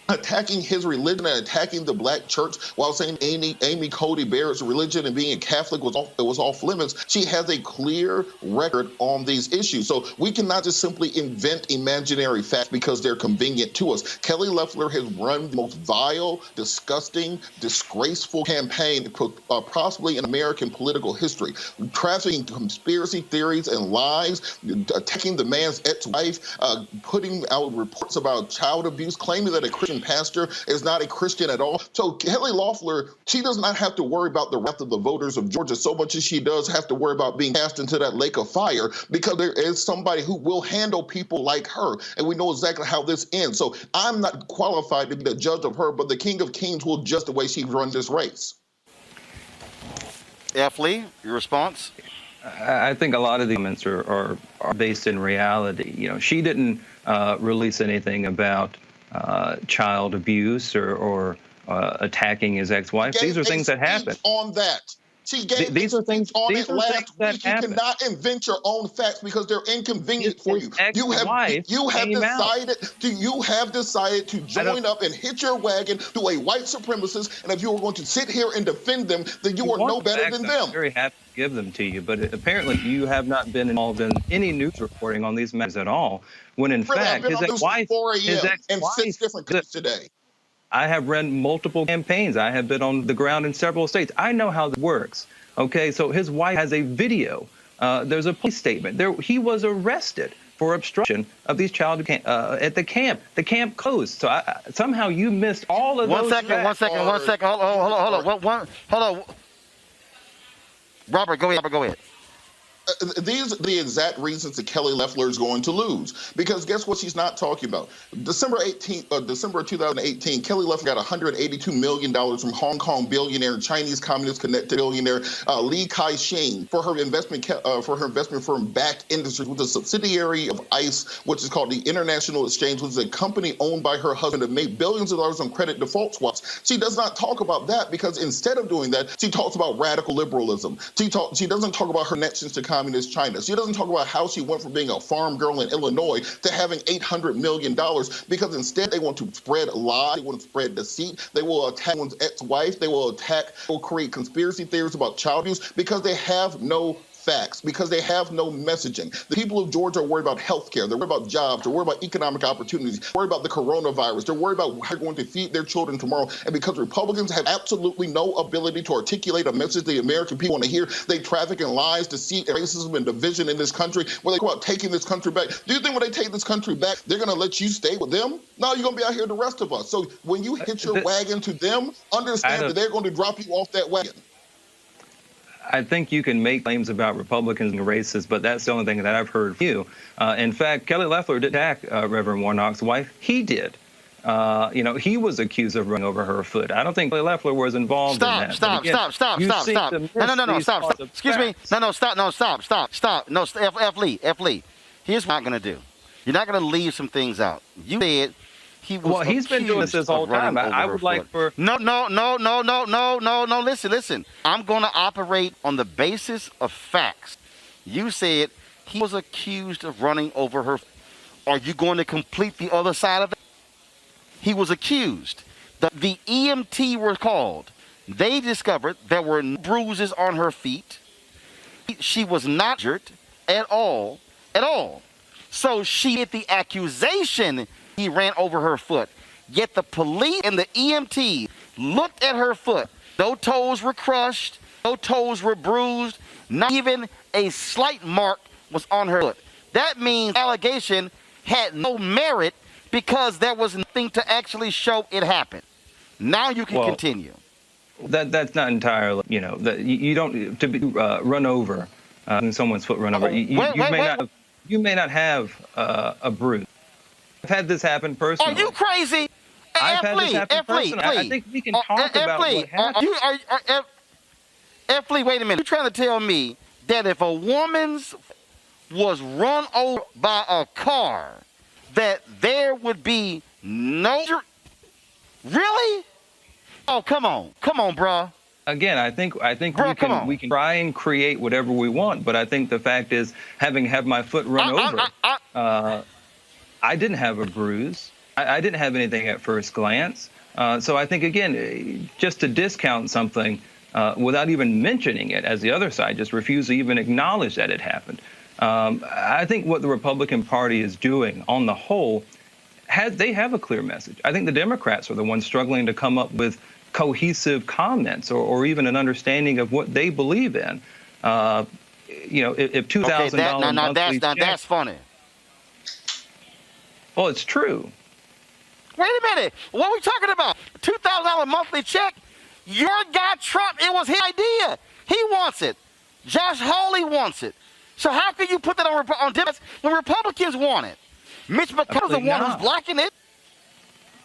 attacking his religion and attacking the black church while saying Amy Cody Barrett's religion and being a Catholic was off limits. She has a clear record on these issues. So we cannot just simply invent imaginary facts because they're convenient to us. Kelly Loeffler has run the most vile, disgusting, disgraceful campaign possibly in American political history, trafficking conspiracy theories and lies, attacking the man's ex-wife, putting out reports about child abuse, claiming that a Christian pastor is not a Christian at all. So Kelly Loeffler, she does not have to worry about the wrath of the voters of Georgia so much as she does have to worry about being cast into that lake of fire, because there is somebody who will handle people like her, and we know exactly how this ends. So I'm not qualified to be the judge of her, but the King of Kings will judge the way she runs this race. F. Lee, your response? I think a lot of the comments are based in reality. You know, she didn't release anything about child abuse or attacking his ex-wife. These are things that happen. On that. She gave these are things on it last week. You cannot invent your own facts because they're inconvenient for you. You have decided to join up and hitch your wagon to a white supremacist, and if you are going to sit here and defend them, then you are no better than them. I'm very happy to give them to you, but apparently you have not been involved in any news reporting on these matters at all, when in fact his ex-wife and 6 different clips today. I have run multiple campaigns. I have been on the ground in several states. I know how this works. Okay, so his wife has a video. There's a police statement. He was arrested for obstruction of these child at the camp. The camp closed. So somehow you missed all of those. One second. Hold on. Robert, go ahead. These are the exact reasons that Kelly Loeffler is going to lose. Because guess what she's not talking about? December of 2018, Kelly Loeffler got $182 million from Hong Kong billionaire, Chinese communist connected billionaire Li Ka-shing for her investment firm Back Industries, which is a subsidiary of ICE, which is called the International Exchange, which is a company owned by her husband that made billions of dollars on credit default swaps. She does not talk about that because instead of doing that, she talks about radical liberalism. She doesn't talk about her connections to communist China. She doesn't talk about how she went from being a farm girl in Illinois to having $800 million, because instead they want to spread lies, they want to spread deceit, they will attack one's ex-wife, they will create conspiracy theories about child abuse because they have no facts, because they have no messaging. The people of Georgia are worried about health care. They're worried about jobs. They're worried about economic opportunities. They're worried about the coronavirus. They're worried about how they're going to feed their children tomorrow. And because Republicans have absolutely no ability to articulate a message the American people want to hear, they traffic in lies, deceit, racism, and division in this country, where they go out taking this country back. Do you think when they take this country back, they're going to let you stay with them? No, you're going to be out here with the rest of us. So when you hitch your wagon to them, understand that they're going to drop you off that wagon. I think you can make claims about Republicans and racists, but that's the only thing that I've heard from you. In fact, Kelly Loeffler did attack Reverend Warnock's wife. He did. He was accused of running over her foot. I don't think Kelly Loeffler was involved in that. Stop. No. Excuse me. Stop. No, F. Lee. Here's what I'm going to do. You're not going to leave some things out. You said He was Well, he's been doing this accused whole of running time. over I her would like foot. for No. Listen. I'm going to operate on the basis of facts. You said he was accused of running over her. Are you going to complete the other side of it? He was accused. The EMT were called. They discovered there were no bruises on her feet. She was not injured at all. So she hit the accusation he ran over her foot. Yet the police and the EMT looked at her foot. No toes were crushed. No toes were bruised. Not even a slight mark was on her foot. That means the allegation had no merit because there was nothing to actually show it happened. Now you can continue. that's not entirely, that you don't to be run over, someone's foot run over. You may not have a bruise. I've had this happen personally. Are you crazy? I've had this happen personally. I think we can talk about what happened. F. Lee, wait a minute. You're trying to tell me that if a woman's was run over by a car, that there would be no... Really? Oh, come on, bruh. Again, I think Bruh, we can try and create whatever we want, but I think the fact is, having had my foot run over, I didn't have a bruise. I didn't have anything at first glance. So I think, again, just to discount something without even mentioning it, as the other side just refused to even acknowledge that it happened. I think what the Republican Party is doing on the whole, they have a clear message. I think the Democrats are the ones struggling to come up with cohesive comments or even an understanding of what they believe in. If $2,000 that's funny. Well, it's true. Wait a minute. What are we talking about? $2,000 monthly check? Your guy Trump, it was his idea. He wants it. Josh Hawley wants it. So how can you put that on Democrats when Republicans want it? Mitch McConnell's the one who's blocking it.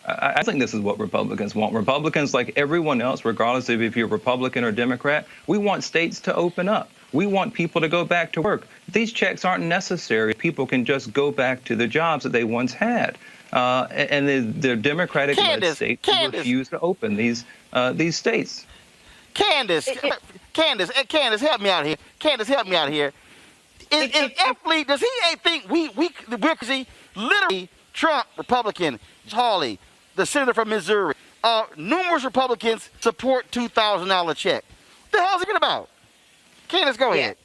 I think this is what Republicans want. Republicans, like everyone else, regardless of if you're Republican or Democrat, we want states to open up. We want people to go back to work. These checks aren't necessary. People can just go back to the jobs that they once had. And the Democratic-led states refuse to open these states. Candace, help me out here. Candace, help me out here. Is F. Lee, does he think we're crazy? Literally, Trump, Republican, Hawley, the senator from Missouri, numerous Republicans support $2,000 check. What the hell is it about? Candace, go ahead.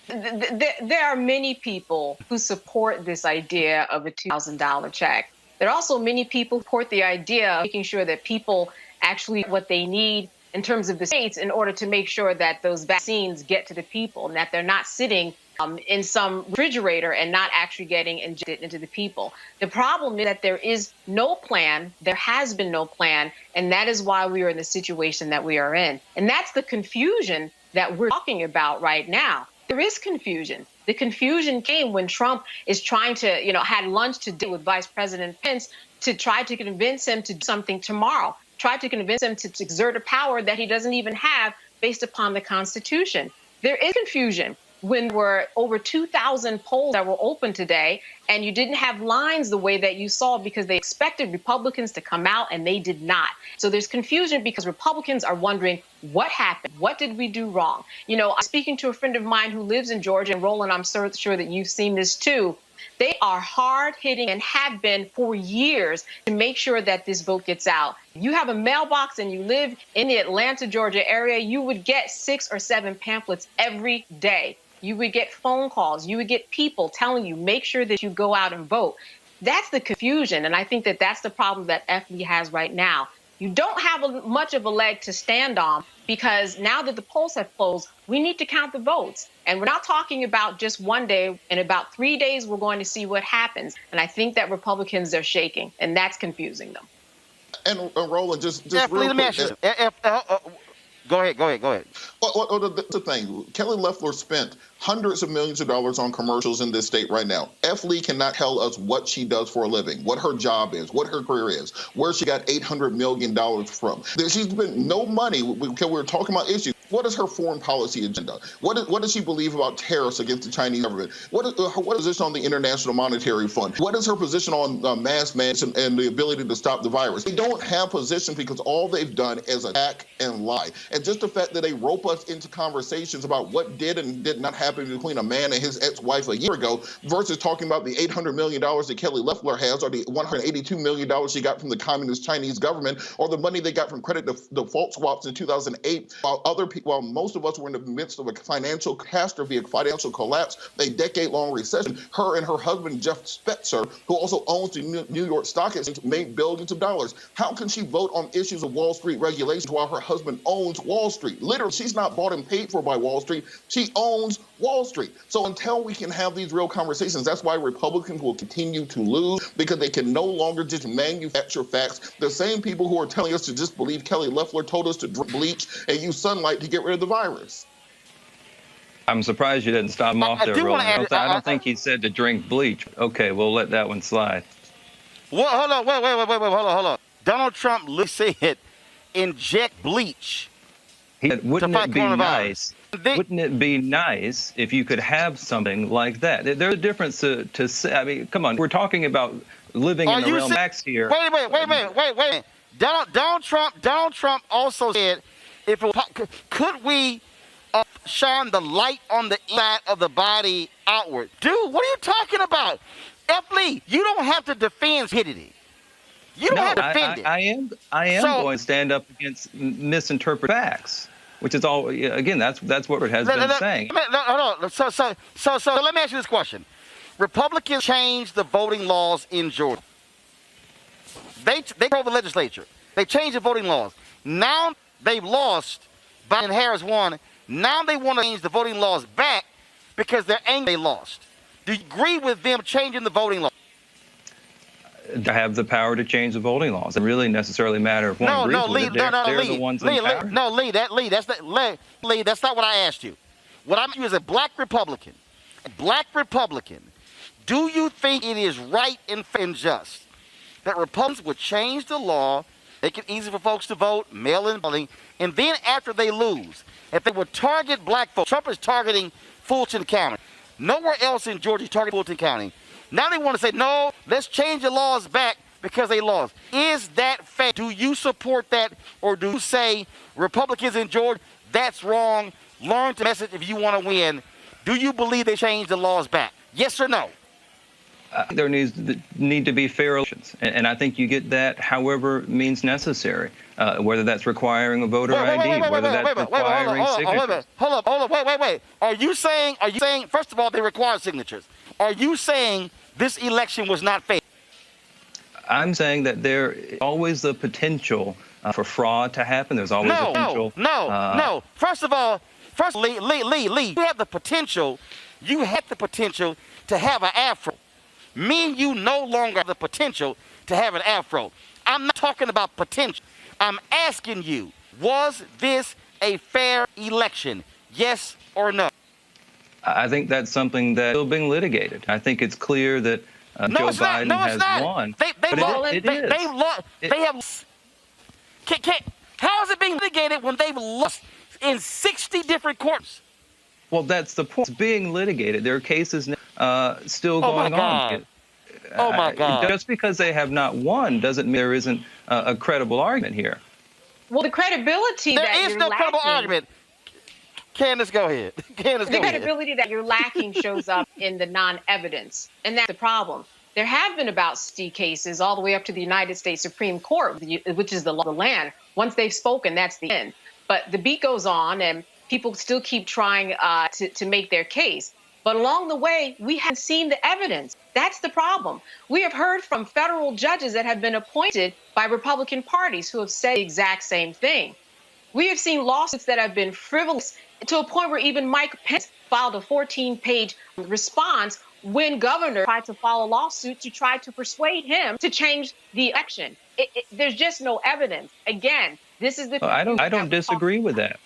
There are many people who support this idea of a $2,000 check. There are also many people who support the idea of making sure that people actually get what they need in terms of the states in order to make sure that those vaccines get to the people and that they're not sitting in some refrigerator and not actually getting injected into the people. The problem is that there is no plan. There has been no plan. And that is why we are in the situation that we are in. And that's the confusion that we're talking about right now. There is confusion. The confusion came when Trump is trying to, had lunch today with Vice President Pence to try to convince him to do something tomorrow, try to convince him to exert a power that he doesn't even have based upon the Constitution. There is confusion when there were over 2,000 polls that were open today, and you didn't have lines the way that you saw because they expected Republicans to come out and they did not. So there's confusion because Republicans are wondering what happened? What did we do wrong? I'm speaking to a friend of mine who lives in Georgia, and Roland, I'm sure that you've seen this too. They are hard-hitting and have been for years to make sure that this vote gets out. You have a mailbox and you live in the Atlanta, Georgia area, you would get 6 or 7 pamphlets every day. You would get phone calls. You would get people telling you, make sure that you go out and vote. That's the confusion. And I think that that's the problem that F. Lee has right now. You don't have much of a leg to stand on because now that the polls have closed, we need to count the votes. And we're not talking about just one day. In about 3 days, we're going to see what happens. And I think that Republicans are shaking, and that's confusing them. And Roland, just F. Lee, let me ask you. Go ahead. Well, the thing, Kelly Loeffler spent hundreds of millions of dollars on commercials in this state right now. F. Lee cannot tell us what she does for a living, what her job is, what her career is, where she got $800 million from. She's been no money, because we're talking about issues. What is her foreign policy agenda? What does she believe about tariffs against the Chinese government? What is her position on the International Monetary Fund? What is her position on mass management and the ability to stop the virus? They don't have position because all they've done is attack and lie. And just the fact that they rope us into conversations about what did and did not happen between a man and his ex-wife a year ago versus talking about the $800 million that Kelly Loeffler has or the $182 million she got from the communist Chinese government or the money they got from credit default swaps in 2008 while most of us were in the midst of a financial catastrophe, a financial collapse, a decade-long recession. Her and her husband, Jeff Spetzer, who also owns the New York Stock Exchange, made billions of dollars. How can she vote on issues of Wall Street regulations while her husband owns Wall Street? Literally, she's not bought and paid for by Wall Street. She owns Wall Street. So until we can have these real conversations, that's why Republicans will continue to lose, because they can no longer just manufacture facts. The same people who are telling us to just believe Kelly Loeffler told us to drink bleach and use sunlight to get rid of the virus. I'm surprised you didn't stop him off there, Roland. I don't think he said to drink bleach. Okay, we'll let that one slide. Well, hold on, hold on. Donald Trump said, inject bleach. Wouldn't it be nice? Wouldn't it be nice if you could have something like that? There's a difference to say. I mean, come on, we're talking about living in the realm of facts here. Wait. Donald Trump also said, could we shine the light on the inside of the body outward? Dude, what are you talking about? F. Lee, you don't have to defend stupidity. You don't have to defend it. I am going to stand up against misinterpreted facts, which is all. Again, that's what it has been saying. Hold on. So let me ask you this question: Republicans changed the voting laws in Georgia. They told the legislature. They changed the voting laws. Now they've lost. Biden and Harris won. Now they want to change the voting laws back because they're angry they lost. Do you agree with them changing the voting laws? To have the power to change the voting laws. It really necessarily matter if one agrees with it. They're the ones in power. Lee, that's not what I asked you. What I'm asking you is a black Republican. Do you think it is right and just that Republicans would change the law, make it easy for folks to vote, mail-in voting, and then after they lose, if they would target black folks? Trump is targeting Fulton County. Nowhere else in Georgia is targeting Fulton County. Now they want to say, no, let's change the laws back because they lost. Is that fair? Do you support that, or do you say Republicans in Georgia, that's wrong, learn the message if you want to win? Do you believe they changed the laws back? Yes or no? There need to be fair elections, and I think you get that however means necessary, whether that's requiring a voter ID, whether that's requiring signatures. Hold up, wait. Are you saying, first of all, they require signatures. Are you saying this election was not fair? I'm saying that there is always the potential for fraud to happen. There's always the potential. No. First of all, Lee, you have the potential to have an afro. Me and you no longer have the potential to have an afro. I'm not talking about potential. I'm asking you, was this a fair election? Yes or no? I think that's something that's still being litigated. I think it's clear that Joe Biden has won. How is it being litigated when they've lost in 60 different courts? Well, that's the point. It's being litigated. There are cases still going on. Oh, my God. Just because they have not won doesn't mean there isn't a credible argument here. Well, the credibility there is no credible argument. Candace, go ahead. The credibility that you're lacking shows up in the non-evidence, and that's the problem. There have been about 60 cases all the way up to the United States Supreme Court, which is the law of the land. Once they've spoken, that's the end. But the beat goes on, and people still keep trying to make their case. But along the way, we haven't seen the evidence. That's the problem. We have heard from federal judges that have been appointed by Republican parties who have said the exact same thing. We have seen lawsuits that have been frivolous to a point where even Mike Pence filed a 14-page response when governor tried to file a lawsuit to try to persuade him to change the election. There's just no evidence. Again, this is the... I don't disagree with that.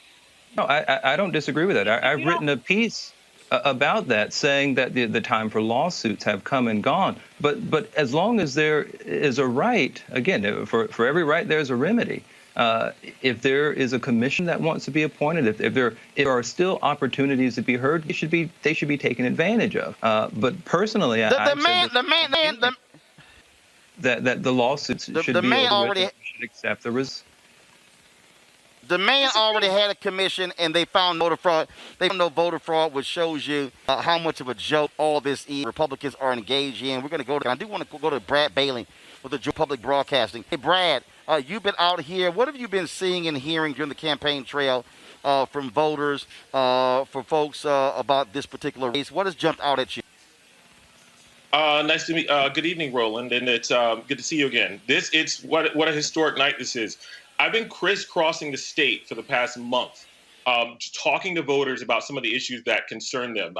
No, I don't disagree with that. I've written a piece about that, saying that the time for lawsuits have come and gone. But as long as there is a right, again, for every right there's a remedy. If there is a commission that wants to be appointed, if there are still opportunities to be heard, they should be taken advantage of. But personally, that the lawsuits should be over with. We should accept the results. The man already had a commission, and they found voter fraud. They found no voter fraud, which shows you how much of a joke all this is. Republicans are engaged in. We're going to go to. I do want to go to Brad Bailey with the Georgia Public Broadcasting. Hey, Brad, you've been out here. What have you been seeing and hearing during the campaign trail from voters, for folks about this particular race? What has jumped out at you? Nice to meet. Good evening, Roland, and it's good to see you again. It's what a historic night this is. I've been crisscrossing the state for the past month, talking to voters about some of the issues that concern them.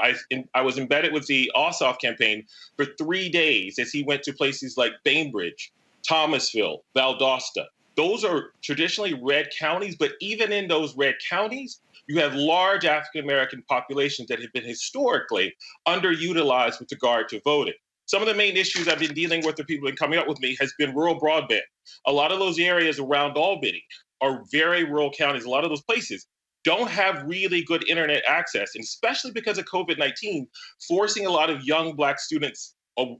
I was embedded with the Ossoff campaign for 3 days as he went to places like Bainbridge, Thomasville, Valdosta. Those are traditionally red counties, but even in those red counties, you have large African-American populations that have been historically underutilized with regard to voting. Some of the main issues I've been dealing with, the people have been coming up with me, has been rural broadband. A lot of those areas around Albany are very rural counties. A lot of those places don't have really good internet access, and especially because of COVID-19, forcing a lot of young Black students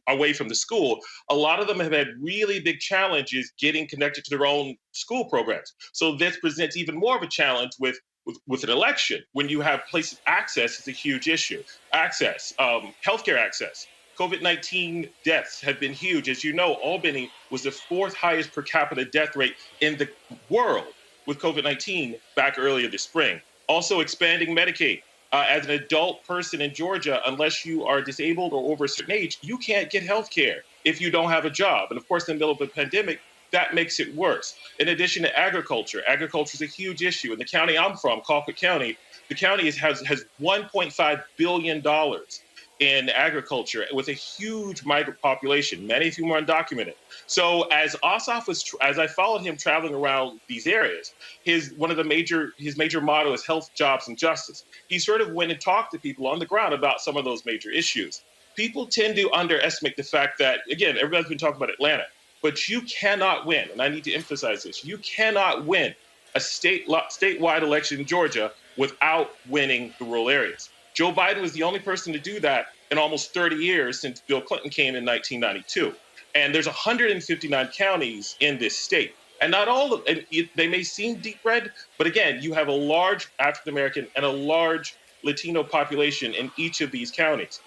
away from the school. A lot of them have had really big challenges getting connected to their own school programs. So this presents even more of a challenge with an election. When you have places, access is a huge issue. Access, healthcare access. COVID-19 deaths have been huge. As you know, Albany was the 4th highest per capita death rate in the world with COVID-19 back earlier this spring. Also expanding Medicaid. As an adult person in Georgia, unless you are disabled or over a certain age, you can't get health care if you don't have a job. And of course, in the middle of a pandemic, that makes it worse. In addition to agriculture is a huge issue. In the county I'm from, Colquitt County, the county has $1.5 billion in agriculture with a huge migrant population, many of whom are undocumented. So as I followed him traveling around these areas, his major motto is health, jobs, and justice. He sort of went and talked to people on the ground about some of those major issues. People tend to underestimate the fact that, again, everybody's been talking about Atlanta, but you cannot win, and I need to emphasize this, you cannot win a statewide election in Georgia without winning the rural areas. Joe Biden was the only person to do that in almost 30 years since Bill Clinton came in 1992. And there's 159 counties in this state. And not all of they may seem deep red, but again, you have a large African-American and a large Latino population in each of these counties.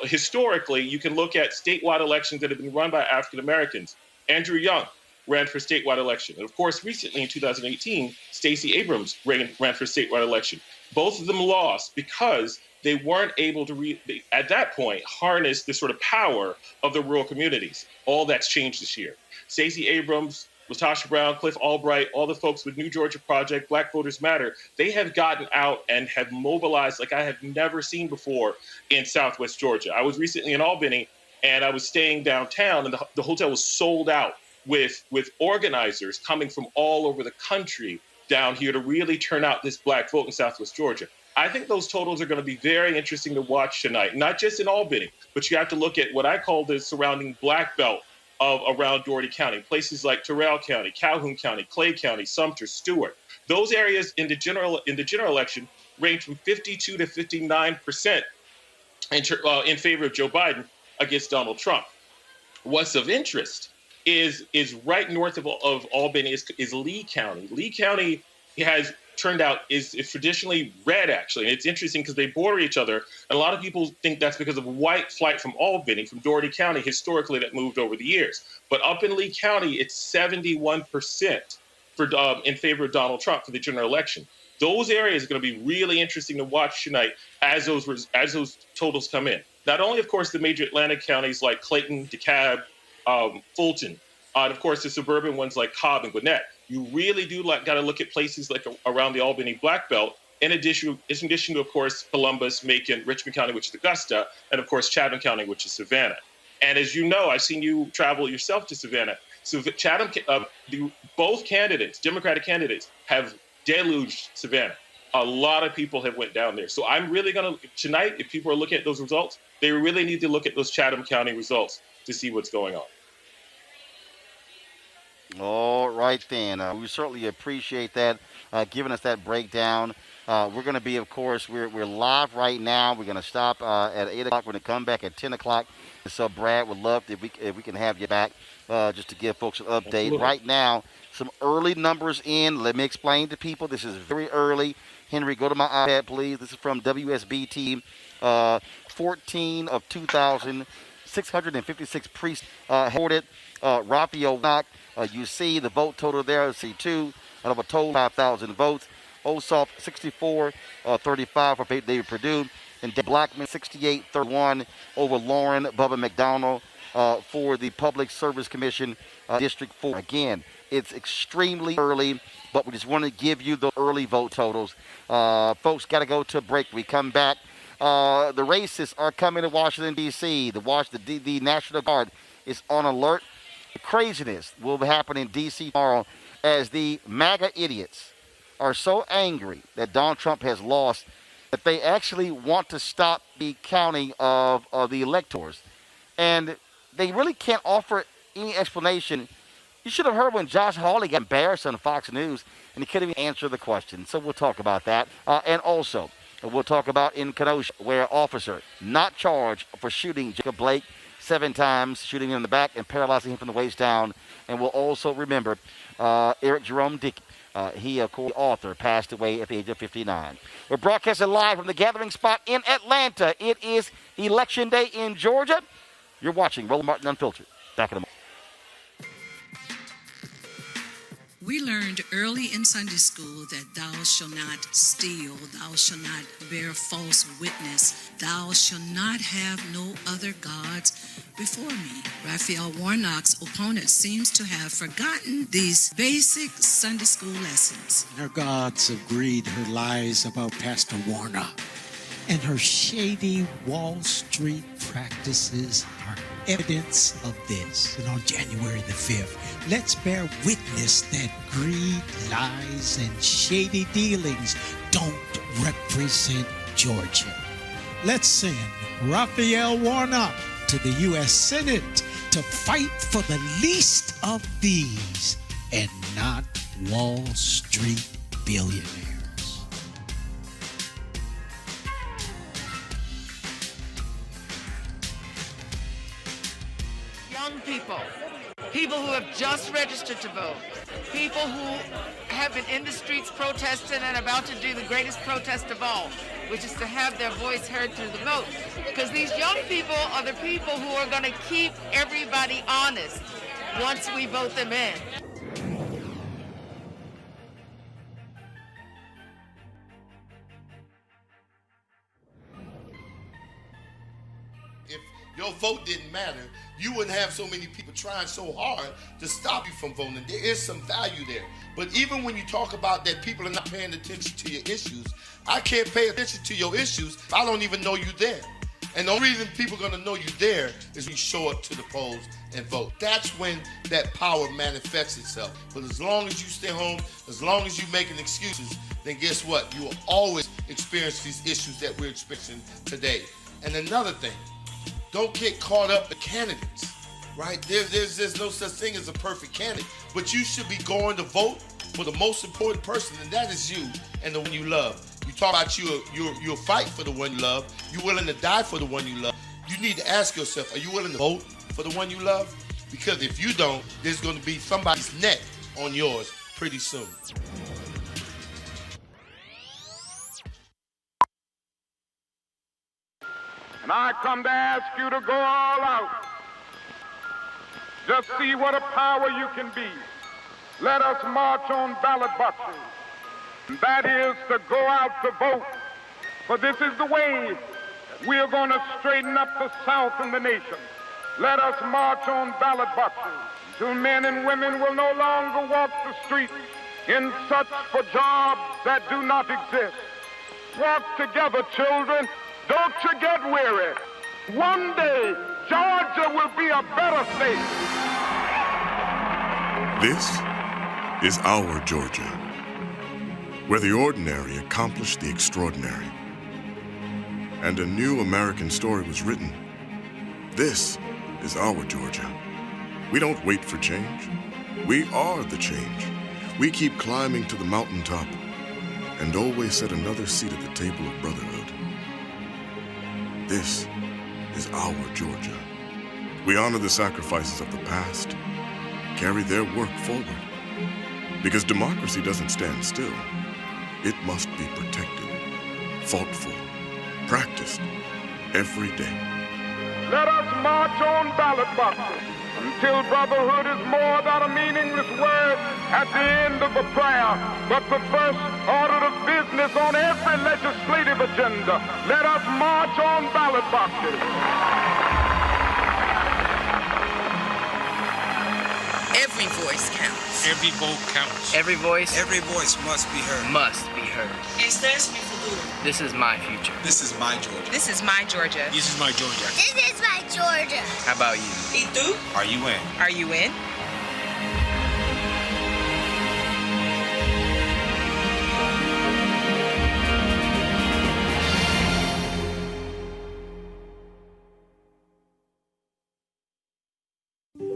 Historically, you can look at statewide elections that have been run by African-Americans. Andrew Young ran for statewide election. And of course, recently in 2018, Stacey Abrams ran for statewide election. Both of them lost because they weren't able to, at that point, harness the sort of power of the rural communities. All that's changed this year. Stacey Abrams, LaTosha Brown, Cliff Albright, all the folks with New Georgia Project, Black Voters Matter, they have gotten out and have mobilized like I have never seen before in Southwest Georgia. I was recently in Albany, and I was staying downtown, and the hotel was sold out with organizers coming from all over the country down here to really turn out this Black vote in Southwest Georgia. I think those totals are going to be very interesting to watch tonight, not just in Albany, but you have to look at what I call the surrounding Black belt of around Dougherty County, places like Terrell County, Calhoun County, Clay County, Sumter, Stewart. Those areas in the general election range from 52 to 59% in favor of Joe Biden against Donald Trump. What's of interest is right north of Albany is Lee County. Lee County has turned out is traditionally red, actually. And it's interesting because they border each other. And a lot of people think that's because of white flight from Albany, from Dougherty County, historically that moved over the years. But up in Lee County, it's 71% in favor of Donald Trump for the general election. Those areas are going to be really interesting to watch tonight as those totals come in. Not only, of course, the major Atlantic counties like Clayton, DeKalb, Fulton, and of course the suburban ones like Cobb and Gwinnett. You really do got to look at places like around the Albany Black Belt, in addition to, of course, Columbus, Macon, Richmond County, which is Augusta, and of course Chatham County, which is Savannah. And as you know, I've seen you travel yourself to Savannah. So Chatham, both candidates, Democratic candidates, have deluged Savannah. A lot of people have went down there. So I'm really going to, tonight, if people are looking at those results, they really need to look at those Chatham County results to see what's going on. All right, then. We certainly appreciate that, giving us that breakdown. We're going to be, of course, we're live right now. We're going to stop at 8 o'clock. We're going to come back at 10 o'clock. So, Brad, would love if we can have you back just to give folks an update. Absolutely. Right now, some early numbers in. Let me explain to people. This is very early. Henry, go to my iPad, please. This is from WSBT. 14 of 2,656 priests reported. Raphael Warnock, you see the vote total there, C2, out of a total 5,000 votes. Ossoff, 64-35 for David Perdue. And Dan Blackman, 68-31 over Lauren Bubba McDonald for the Public Service Commission, District 4. Again, it's extremely early, but we just want to give you the early vote totals. Folks, got to go to a break. We come back. The racists are coming to Washington, D.C. The National Guard is on alert. The craziness will happen in D.C. tomorrow as the MAGA idiots are so angry that Donald Trump has lost that they actually want to stop the counting of the electors. And they really can't offer any explanation. You should have heard when Josh Hawley got embarrassed on Fox News and he couldn't even answer the question. So we'll talk about that. And also, we'll talk about in Kenosha, where an officer not charged for shooting Jacob Blake 7 times, shooting him in the back and paralyzing him from the waist down. And we'll also remember Eric Jerome Dickey. He, of course, the author, passed away at the age of 59. We're broadcasting live from the gathering spot in Atlanta. It is Election Day in Georgia. You're watching Roland Martin Unfiltered. Back in a moment. We learned early in Sunday school that thou shalt not steal, thou shalt not bear false witness, thou shalt not have no other gods before me. Raphael Warnock's opponent seems to have forgotten these basic Sunday school lessons. Her gods of greed, her lies about Pastor Warnock, and her shady Wall Street practices are evidence of this. And on January the 5th, let's bear witness that greed, lies, and shady dealings don't represent Georgia. Let's send Raphael Warnock to the U.S. Senate to fight for the least of these and not Wall Street billionaires. Young people who have just registered to vote, people who have been in the streets protesting and about to do the greatest protest of all, which is to have their voice heard through the vote. Because these young people are the people who are going to keep everybody honest once we vote them in. If your vote didn't matter, you wouldn't have so many people trying so hard to stop you from voting. There is some value there. But even when you talk about that people are not paying attention to your issues, I can't pay attention to your issues if I don't even know you there. And the only reason people are going to know you there is when you show up to the polls and vote. That's when that power manifests itself. But as long as you stay home, as long as you're making excuses, then guess what? You will always experience these issues that we're experiencing today. And another thing, don't get caught up in candidates, right? There's no such thing as a perfect candidate, but you should be going to vote for the most important person, and that is you and the one you love. You talk about you'll fight for the one you love. You're willing to die for the one you love. You need to ask yourself, are you willing to vote for the one you love? Because if you don't, there's going to be somebody's neck on yours pretty soon. And I come to ask you to go all out. Just see what a power you can be. Let us march on ballot boxes. And that is to go out to vote. For this is the way we are going to straighten up the South and the nation. Let us march on ballot boxes. Till men and women will no longer walk the streets in search for jobs that do not exist. Walk together, children. Don't you get weary. One day, Georgia will be a better state. This is our Georgia, where the ordinary accomplished the extraordinary, and a new American story was written. This is our Georgia. We don't wait for change. We are the change. We keep climbing to the mountaintop and always set another seat at the table of brotherhood. This is our Georgia. We honor the sacrifices of the past, carry their work forward. Because democracy doesn't stand still. It must be protected, fought for, practiced every day. Let us march on ballot boxes until brotherhood is more than a meaningless word at the end of a prayer, but the first order of business on every legislative agenda. Let us march on ballot boxes. Every voice counts. Every vote counts. Every voice must be heard. must be heard. Este es mi futuro. This is my future. This is my Georgia. This is my Georgia. This is my Georgia. This is my Georgia. How about you? ¿Y tú? Are you in? Are you in?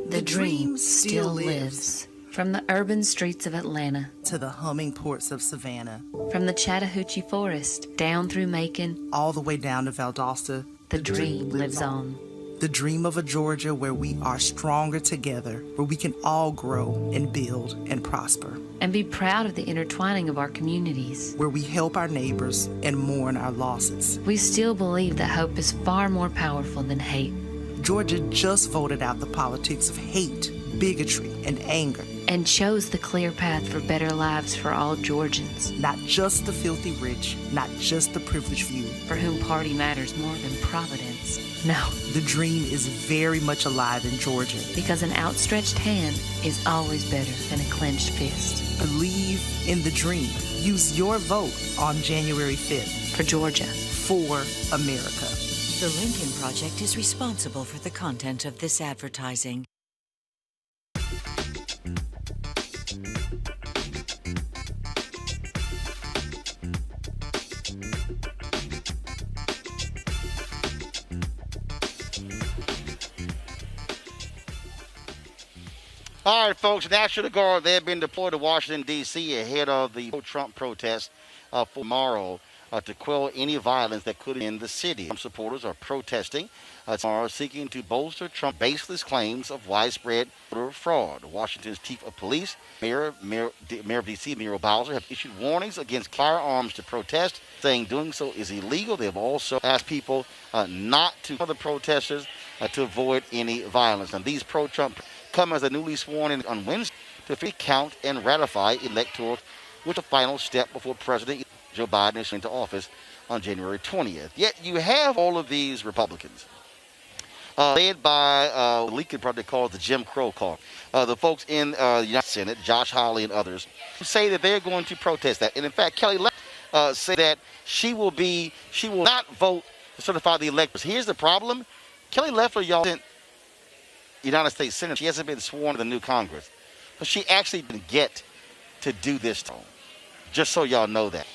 The dream still lives. From the urban streets of Atlanta to the humming ports of Savannah, from the Chattahoochee Forest down through Macon, all the way down to Valdosta, the dream lives on. The dream of a Georgia where we are stronger together, where we can all grow and build and prosper. And be proud of the intertwining of our communities. Where we help our neighbors and mourn our losses. We still believe that hope is far more powerful than hate. Georgia just voted out the politics of hate, bigotry, and anger. And chose the clear path for better lives for all Georgians. Not just the filthy rich, not just the privileged few. For whom party matters more than Providence. No. The dream is very much alive in Georgia. Because an outstretched hand is always better than a clenched fist. Believe in the dream. Use your vote on January 5th. For Georgia. For America. The Lincoln Project is responsible for the content of this advertising. All right, folks, National Guard, they have been deployed to Washington, D.C. ahead of the pro-Trump protest for tomorrow to quell any violence that could end the city. Trump supporters are protesting tomorrow, seeking to bolster Trump's baseless claims of widespread voter fraud. Washington's chief of police, Mayor of D.C., Muriel Bowser, have issued warnings against firearms to protest, saying doing so is illegal. They have also asked people not to the protesters to avoid any violence. And these pro-Trump come as a newly sworn in on Wednesday to count and ratify electoral, which is the final step before President Joe Biden is into office on January 20th. Yet you have all of these Republicans, led by a Lincoln Project called the Jim Crow Caucus. The folks in the United Senate, Josh Hawley and others, say that they're going to protest that. And in fact, Kelly Loeffler say that she will not vote to certify the electors. Here's the problem. Kelly Loeffler, y'all, isn't United States Senator. She hasn't been sworn to the new Congress. But she actually didn't get to do this. Just so y'all know that.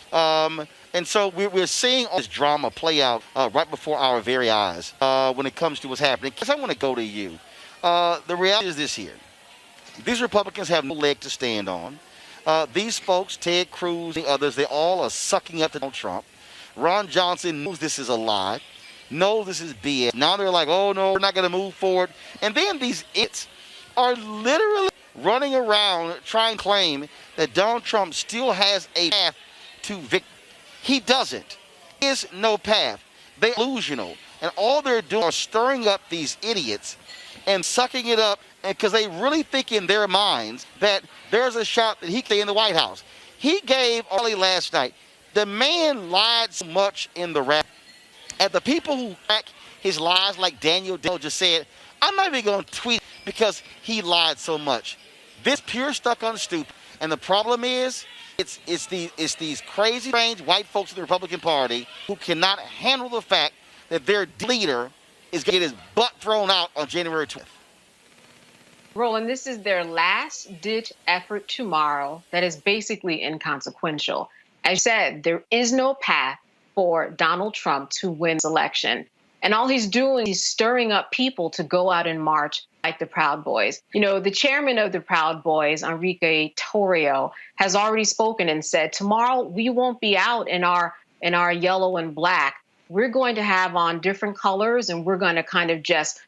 And so we're seeing all this drama play out right before our very eyes when it comes to what's happening. Because I want to go to you. The reality is this here. These Republicans have no leg to stand on. These folks, Ted Cruz and others, they all are sucking up to Donald Trump. Ron Johnson knows this is a lie. Knows this is BS. Now they're like, oh no, we're not going to move forward. And then these idiots are literally running around trying to claim that Donald Trump still has a path to victory. He doesn't. There is no path. They're delusional. And all they're doing are stirring up these idiots and sucking it up because they really think in their minds that there's a shot that he can stay in the White House. He gave Ollie last night. The man lied so much in the rap. And the people who back his lies, like Daniel just said, I'm not even going to tweet because he lied so much. This pure stuck on stupid. And the problem is, it's these crazy, strange white folks in the Republican Party who cannot handle the fact that their leader is going to get his butt thrown out on January 20th. Roland, this is their last-ditch effort tomorrow that is basically inconsequential. As you said, there is no path for Donald Trump to win this election. And all he's doing is stirring up people to go out and march like the Proud Boys. You know, the chairman of the Proud Boys, Enrique Torrio, has already spoken and said, tomorrow we won't be out in our yellow and black. We're going to have on different colors, and we're going to kind of just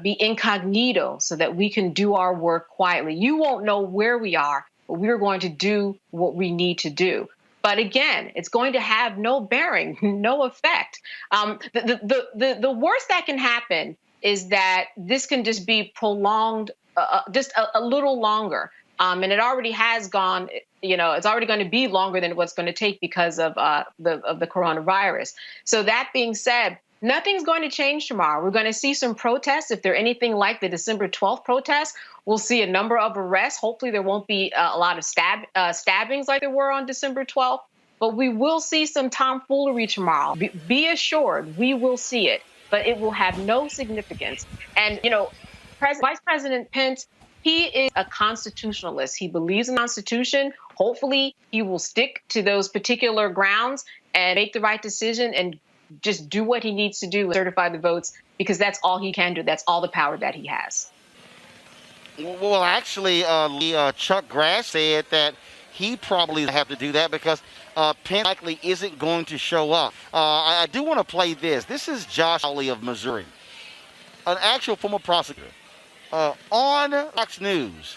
be incognito so that we can do our work quietly. You won't know where we are, but we're going to do what we need to do. But again, it's going to have no bearing, no effect. The worst that can happen is that this can just be prolonged just a little longer. And it already has gone, it's already going to be longer than what's going to take because of the coronavirus. So that being said, nothing's going to change tomorrow. We're going to see some protests. If they're anything like the December 12th protests, we'll see a number of arrests. Hopefully there won't be a lot of stabbings like there were on December 12th. But we will see some tomfoolery tomorrow. Be assured, we will see it. But it will have no significance. And, Vice President Pence, he is a constitutionalist. He believes in the Constitution. Hopefully he will stick to those particular grounds and make the right decision and just do what he needs to do and certify the votes, because that's all he can do. That's all the power that he has. Well, actually, Chuck Grass said that he probably have to do that because Pence likely isn't going to show up. I do want to play this. This is Josh Hawley of Missouri, an actual former prosecutor, on Fox News,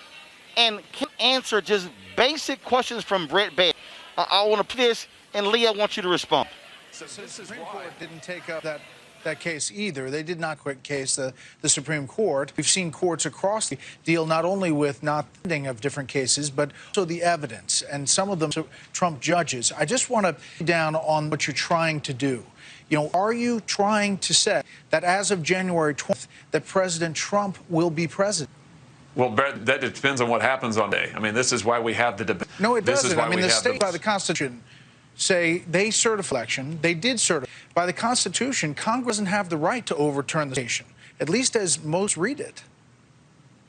and can answer just basic questions from Brett Baer. I want to play this, and Leah, I want you to respond. So the Supreme Court didn't take up that case either. They did not quit case the Supreme Court. We've seen courts across the deal not only with not ending of different cases, but also the evidence, and some of them Trump judges. I just want to down on what you're trying to do. Are you trying to say that as of January 20th, that President Trump will be president? Well, Brett, that depends on what happens on day. I mean, this is why we have the debate. No, it doesn't. I mean, the state by the Constitution say they certify election. They did certify. By the Constitution, Congress doesn't have the right to overturn the nation, at least as most read it.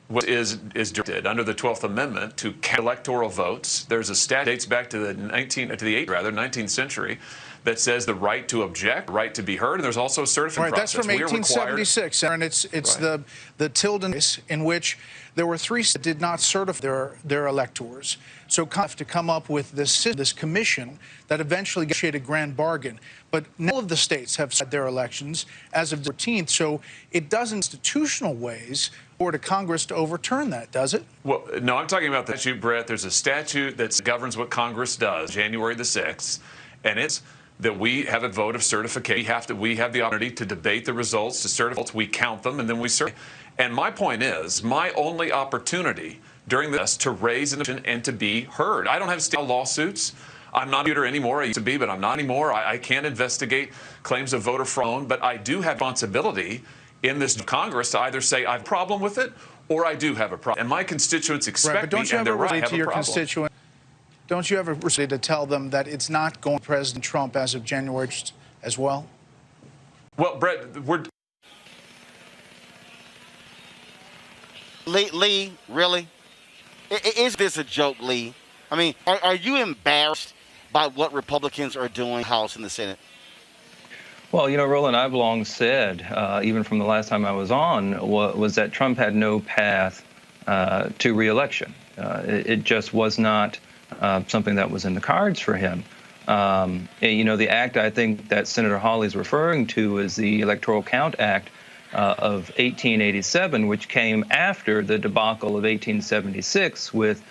What is directed under the 12th Amendment to count electoral votes. There's a statute dates back to the 19th century that says the right to object, right to be heard, and there's also a certification process. That's from 1876, and it's right. the Tilden case in which there were three that did not certify their electors. So have to come up with this commission that eventually negotiated a grand bargain. But none of the states have had their elections as of the 14th, so it doesn't institutional ways for the Congress to overturn that, does it? Well, no, I'm talking about the statute, Brett. There's a statute that governs what Congress does, January the 6th, and it's that we have a vote of certification. We have the opportunity to debate the results, to certify. We count them, and then we certify. And my point is, my only opportunity during this to raise an objection and to be heard. I don't have state lawsuits. I'm not a prosecutor anymore. I used to be, but I'm not anymore. I can't investigate claims of voter fraud, but I do have responsibility in this Congress to either say I have a problem with it or I do have a problem. And my constituents expect me, and they're right, I have a problem. Don't you have a responsibility to tell them that it's not going to President Trump as of January as well? Well, Brett, Lee, really? Is this a joke, Lee? I mean, are you embarrassed by what Republicans are doing in the House and the Senate? Well, Roland, I've long said, even from the last time I was on, was that Trump had no path to re-election. It just was not something that was in the cards for him. The act I think that Senator Hawley's referring to is the Electoral Count Act of 1887, which came after the debacle of 1876 with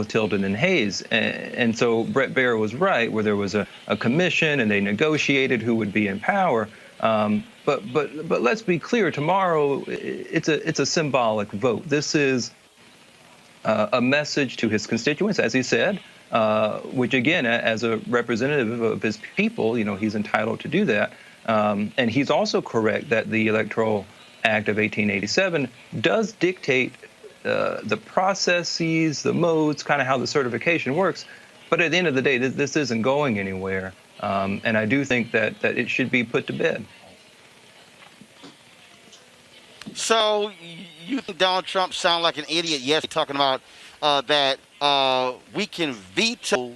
Tilden and Hayes. And so Brett Baer was right, where there was a commission and they negotiated who would be in power. But let's be clear, tomorrow it's a symbolic vote. This is a message to his constituents, as he said, which again, as a representative of his people, he's entitled to do that. And he's also correct that the Electoral Act of 1887 does dictate the processes, the modes, kind of how the certification works. But at the end of the day, this isn't going anywhere. And I do think that it should be put to bed. So you think Donald Trump sound like an idiot? Yes, talking about that we can veto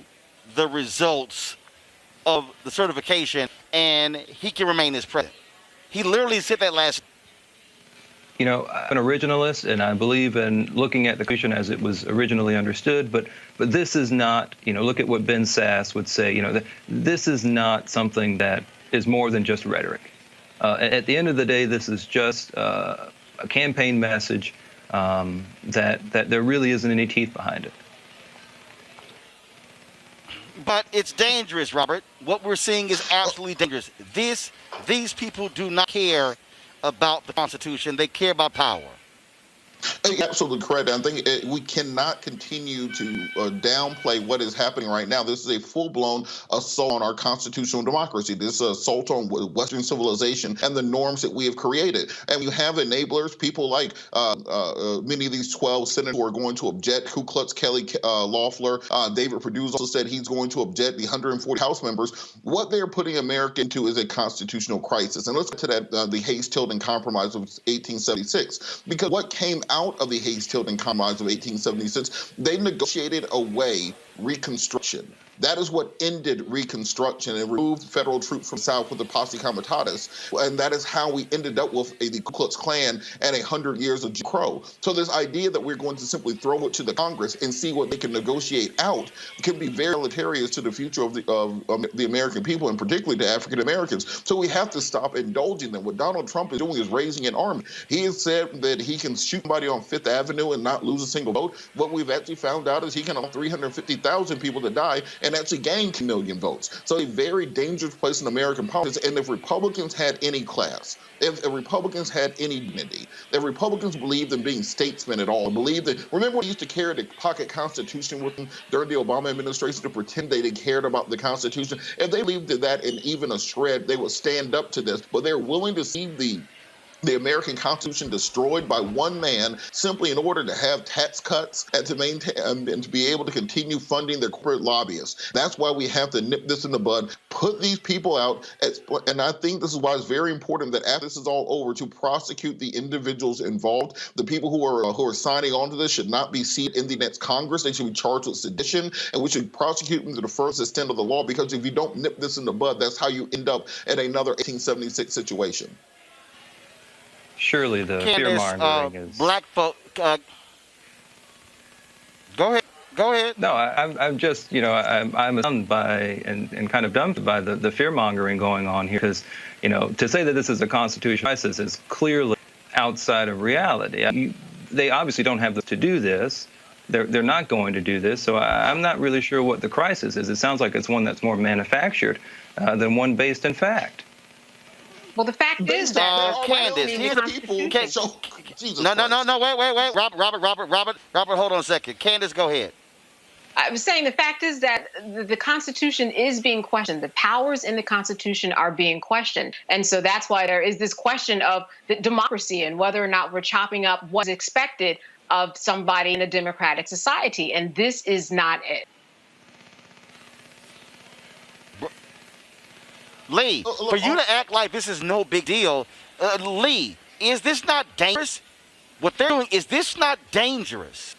the results of the certification and he can remain as president. He literally said that last. You know, I'm an originalist, and I believe in looking at the Constitution as it was originally understood. But this is not, you know, look at what Ben Sass would say. You know, this is not something that is more than just rhetoric. At the end of the day, this is just a campaign message that there really isn't any teeth behind it. But it's dangerous, Robert. What we're seeing is absolutely dangerous. These people do not care about the Constitution. They care about power. Absolutely correct. I think we cannot continue to downplay what is happening right now. This is a full-blown assault on our constitutional democracy. This is an assault on Western civilization and the norms that we have created. And you have enablers, people like many of these 12 senators who are going to object. Ku Klux Kelly Loeffler, David Perdue also said he's going to object. The 140 House members. What they're putting America into is a constitutional crisis. And let's get to that, the Hayes-Tilden Compromise of 1876. Because what came out of the Hayes-Tilden Compromise of 1876, they negotiated away Reconstruction. That is what ended Reconstruction and removed federal troops from the South with the Posse Comitatus. And that is how we ended up with the Ku Klux Klan and 100 years of Jim Crow. So this idea that we're going to simply throw it to the Congress and see what they can negotiate out can be very deleterious to the future of the American people, and particularly to African Americans. So we have to stop indulging them. What Donald Trump is doing is raising an army. He has said that he can shoot somebody on Fifth Avenue and not lose a single vote. What we've actually found out is he can allow 350,000 people to die and actually gain 2 million votes. So a very dangerous place in American politics. And if Republicans had any class, if Republicans had any dignity, if Republicans believed in being statesmen at all, believed that, remember when they used to carry the pocket Constitution with them during the Obama administration to pretend they cared about the Constitution? If they believed in that in even a shred, they would stand up to this. But they're willing to see the American Constitution destroyed by one man simply in order to have tax cuts and to maintain and to be able to continue funding their corporate lobbyists. That's why we have to nip this in the bud, put these people out. And I think this is why it's very important that after this is all over, to prosecute the individuals involved. The people who are signing on to this should not be seated in the next Congress. They should be charged with sedition, and we should prosecute them to the first extent of the law, because if you don't nip this in the bud, that's how you end up in another 1876 situation. Surely the fear-mongering is... Black folk... go ahead. No, I'm just, you know, I'm stunned by and kind of dumbed by the fear-mongering going on here, because, you know, to say that this is a constitutional crisis is clearly outside of reality. They obviously don't have to do this. They're not going to do this, so I'm not really sure what the crisis is. It sounds like it's one that's more manufactured than one based in fact. Well, the fact is that Candace, here's the people. No, wait. Robert, hold on a second. Candace, go ahead. I was saying the fact is that the Constitution is being questioned. The powers in the Constitution are being questioned. And so that's why there is this question of the democracy and whether or not we're chopping up what's expected of somebody in a democratic society. And this is not it. Lee, for you to act like this is no big deal, Lee, is this not dangerous? What they're doing, is this not dangerous?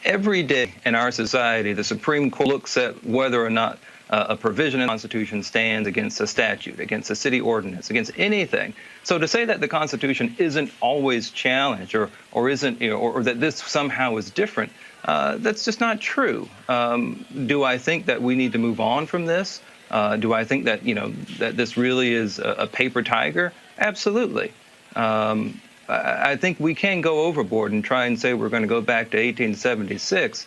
Every day in our society, the Supreme Court looks at whether or not a provision in the Constitution stands against a statute, against a city ordinance, against anything. So to say that the Constitution isn't always challenged or isn't, you know, or that this somehow is different, that's just not true. Do I think that we need to move on from this? Do I think that, you know, that this really is a paper tiger? Absolutely. I think we can go overboard and try and say we're going to go back to 1876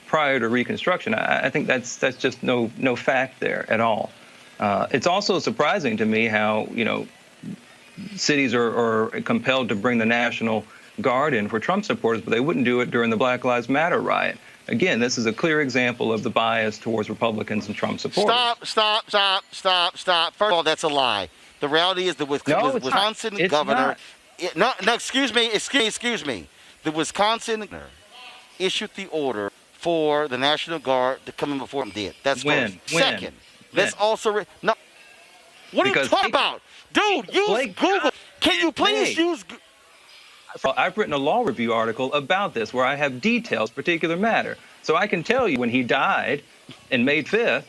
prior to Reconstruction. I think that's just no fact there at all. It's also surprising to me how, you know, cities are compelled to bring the National Guard in for Trump supporters, but they wouldn't do it during the Black Lives Matter riot. Again, this is a clear example of the bias towards Republicans and Trump supporters. Stop. First of all, that's a lie. The reality is the Wisconsin governor... excuse me. The Wisconsin governor issued the order for the National Guard to come in before him did. That's first. Second, let's also... No. What are you talking about? Dude, use Google. Can you please use... I've written a law review article about this where I have details, particular matter. So I can tell you when he died in May 5th,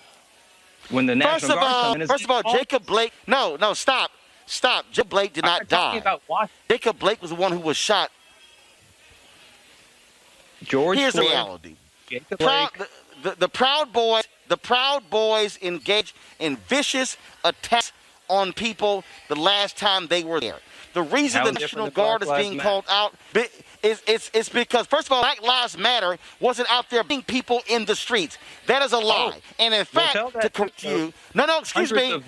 when the National Guard came in... First of all, Jacob Blake... No, stop. Stop. Jacob Blake did not die. Jacob Blake was the one who was shot. Here's the reality. The Proud Boys engaged in vicious attacks on people the last time they were there. The reason the National Guard is being called out is because, first of all, Black Lives Matter wasn't out there beating people in the streets. That is a lie. And in fact, to correct you, excuse me,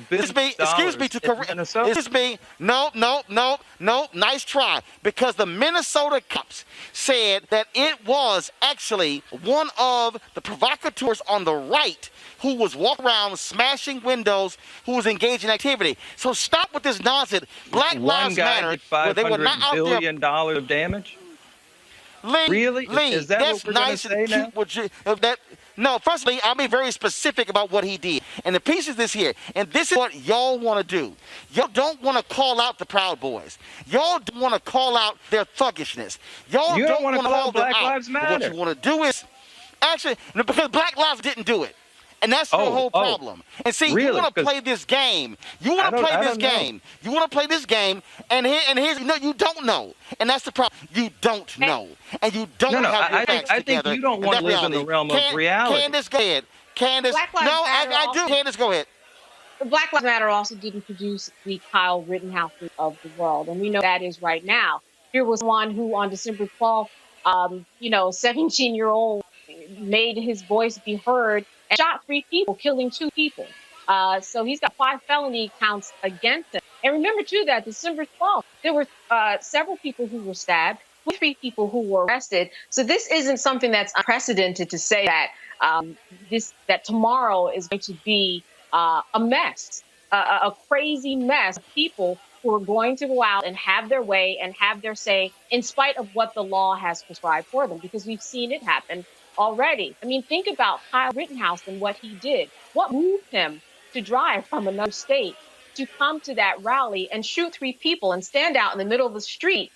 nice try. Because the Minnesota cops said that it was actually one of the provocateurs on the right who was walking around smashing windows, who was engaged in activity. So stop with this nonsense. Black Lives Matter, where they were not out there. $500 billion of damage? Lee, really? Lee, that's nice and cute. No, firstly, I'll be very specific about what he did. And the piece is this here. And this is what y'all want to do. Y'all don't want to call out the Proud Boys. Y'all don't want to call out their thuggishness. Y'all don't want to call out Black Lives Matter. What you want to do is, actually, because Black Lives didn't do it. And that's the whole problem. And see, you want to play this game. You want to play this game. You want to play this game. And here's you don't know. And that's the problem. You don't know. And you don't have your facts together. I think you don't want to live in the realm of reality. Candace, go ahead. Candace, I do. Candace, go ahead. Black Lives Matter also didn't produce the Kyle Rittenhouse of the world. And we know that is right now. Here was one who on December 12th, 17-year-old made his voice be heard and shot 3 people, killing 2 people. So he's got 5 felony counts against him. And remember, too, that December 12th, there were several people who were stabbed, 3 people who were arrested. So this isn't something that's unprecedented to say that that tomorrow is going to be a mess, a crazy mess of people who are going to go out and have their way and have their say in spite of what the law has prescribed for them, because we've seen it happen already. I mean, think about Kyle Rittenhouse and what he did. What moved him to drive from another state to come to that rally and shoot 3 people and stand out in the middle of the street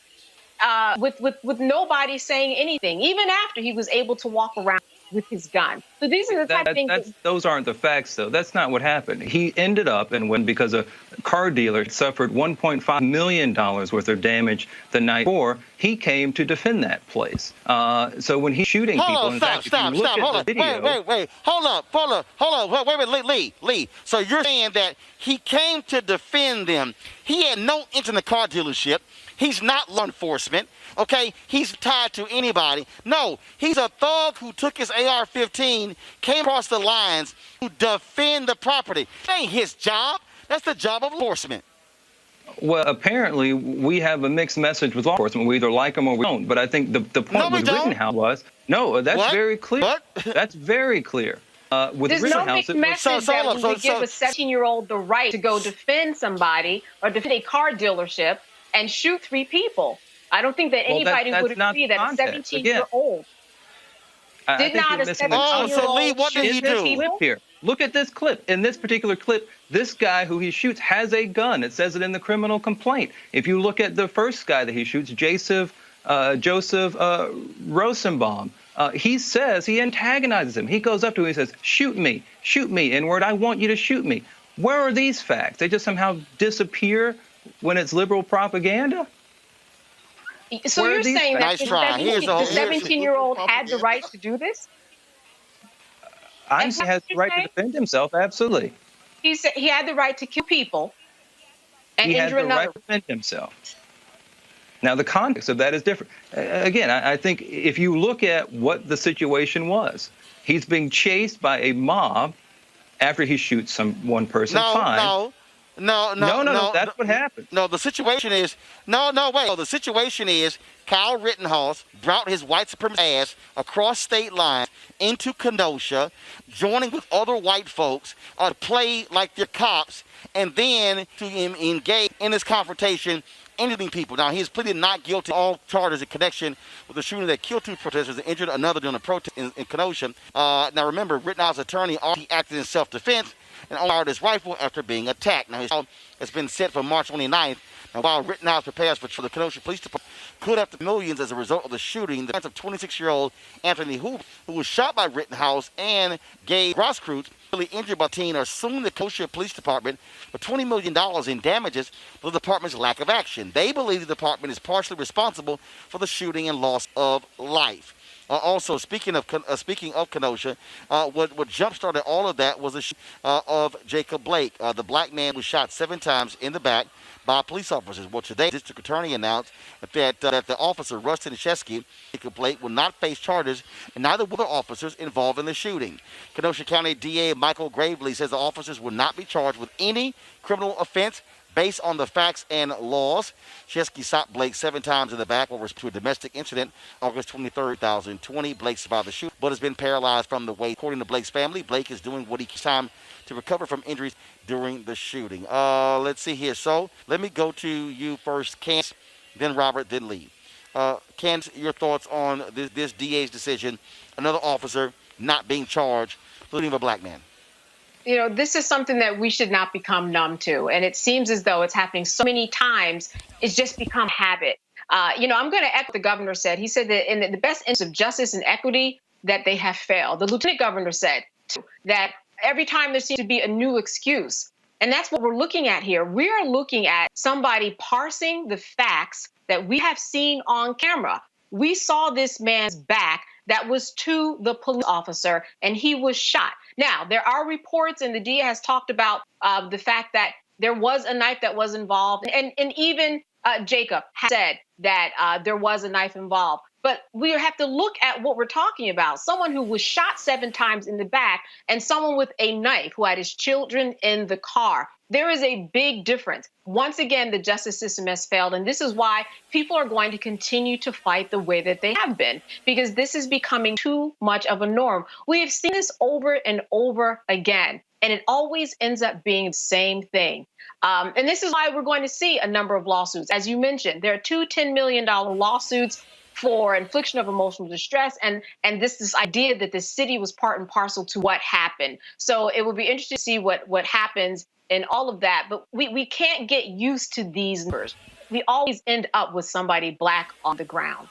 with nobody saying anything, even after he was able to walk around with his gun. So these are the type of things. Those aren't the facts, though. That's not what happened. He ended up and when because a car dealer suffered $1.5 million worth of damage the night before, he came to defend that place. So when he's shooting people, hold on, Lee. So you're saying that he came to defend them. He had no interest in the car dealership. He's not law enforcement, okay? He's tied to anybody. No, he's a thug who took his AR-15, came across the lines to defend the property. That ain't his job. That's the job of law enforcement. Well, apparently, we have a mixed message with law enforcement. We either like them or we don't. But I think the point with Rittenhouse was, that's very clear. What? That's very clear. With There's no mixed message that we would give a 17-year-old the right to go defend somebody or defend a car dealership and shoot 3 people. I don't think that anybody would agree that a 17-year-old did not a 17-year-old. So Lee, what did he do? Here. Look at this clip. In this particular clip, this guy who he shoots has a gun. It says it in the criminal complaint. If you look at the first guy that he shoots, Joseph Rosenbaum, he says he antagonizes him. He goes up to him and says, shoot me, N-word, I want you to shoot me. Where are these facts? They just somehow disappear when it's liberal propaganda? So you're saying that the 17-year-old had the right to do this? I'm saying he has the right to defend himself, absolutely. He said he had the right to kill people and injure another. He had the right to defend himself. Now, the context of that is different. Again, I think if you look at what the situation was, he's being chased by a mob after he shoots one person. No, that's what happened. No, the situation is, the situation is Kyle Rittenhouse brought his white supremacist ass across state lines into Kenosha, joining with other white folks to play like they're cops, and then to engage in this confrontation, injuring people. Now, he's pleaded not guilty to all charges in connection with the shooting that killed 2 protesters and injured another during a protest in Kenosha. Now, remember, Rittenhouse's attorney he acted in self-defense and fired his rifle after being attacked. Now, his trial has been set for March 29th. Now, while Rittenhouse prepares for the Kenosha Police Department could have millions as a result of the shooting, the defense of 26-year-old Anthony Hooper, who was shot by Rittenhouse and gay grassroots, Really injured by teen are suing the Kenosha Police Department for $20 million in damages for the department's lack of action. They believe the department is partially responsible for the shooting and loss of life. Also, speaking of Kenosha, what jump-started all of that was the shooting of Jacob Blake. The black man was shot 7 times in the back by police officers. Well, today, the district attorney announced that the officer, Rustin Shesky, Jacob Blake, will not face charges, and neither will the officers involved in the shooting. Kenosha County DA Michael Gravely says the officers will not be charged with any criminal offense based on the facts and laws. Shesky shot Blake 7 times in the back over to a domestic incident August 23, 2020. Blake survived the shooting, but has been paralyzed from the waist. According to Blake's family, Blake is doing what he can time to recover from injuries during the shooting. Let's see here. So let me go to you first, Ken, then Robert, then Lee. Ken, your thoughts on this DA's decision, another officer not being charged, including a black man? You know, this is something that we should not become numb to. And it seems as though it's happening so many times, it's just become habit. I'm going to echo what the governor said. He said that in the best interest of justice and equity, that they have failed. The lieutenant governor said that every time there seems to be a new excuse. And that's what we're looking at here. We are looking at somebody parsing the facts that we have seen on camera. We saw this man's back that was to the police officer, and he was shot. Now, there are reports, and the DA has talked about the fact that there was a knife that was involved, and even Jacob has said that there was a knife involved. But we have to look at what we're talking about. Someone who was shot 7 times in the back and someone with a knife who had his children in the car. There is a big difference. Once again, the justice system has failed. And this is why people are going to continue to fight the way that they have been, because this is becoming too much of a norm. We have seen this over and over again, and it always ends up being the same thing. And this is why we're going to see a number of lawsuits. As you mentioned, there are 2 $10 million lawsuits for infliction of emotional distress, and this idea that the city was part and parcel to what happened. So it will be interesting to see what happens in all of that. But we can't get used to these numbers. We always end up with somebody black on the ground.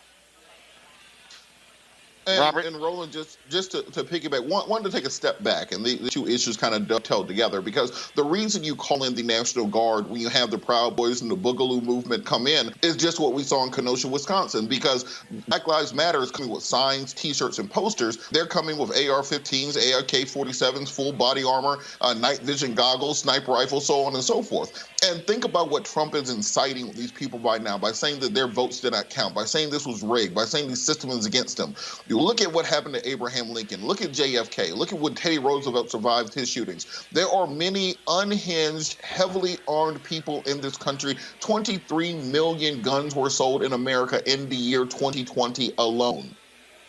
And Roland, just to piggyback, wanted to take a step back, and the 2 issues kind of dovetail together, because the reason you call in the National Guard when you have the Proud Boys and the Boogaloo movement come in is just what we saw in Kenosha, Wisconsin, because Black Lives Matter is coming with signs, T-shirts, and posters. They're coming with AR-15s, AK-47s, full body armor, night vision goggles, sniper rifles, so on and so forth. And think about what Trump is inciting with these people right now by saying that their votes did not count, by saying this was rigged, by saying the system is against them. You look at what happened to Abraham Lincoln. Look at JFK. Look at when Teddy Roosevelt survived his shootings. There are many unhinged, heavily armed people in this country. 23 million guns were sold in America in the year 2020 alone.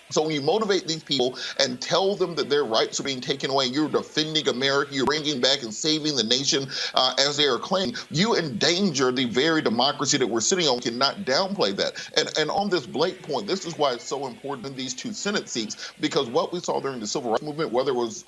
So when you motivate these people and tell them that their rights are being taken away, you're defending America, you're bringing back and saving the nation as they are claiming, you endanger the very democracy that we're sitting on. We cannot downplay that. And on this Blake point, this is why it's so important in these 2 Senate seats, because what we saw during the Civil Rights Movement, whether it was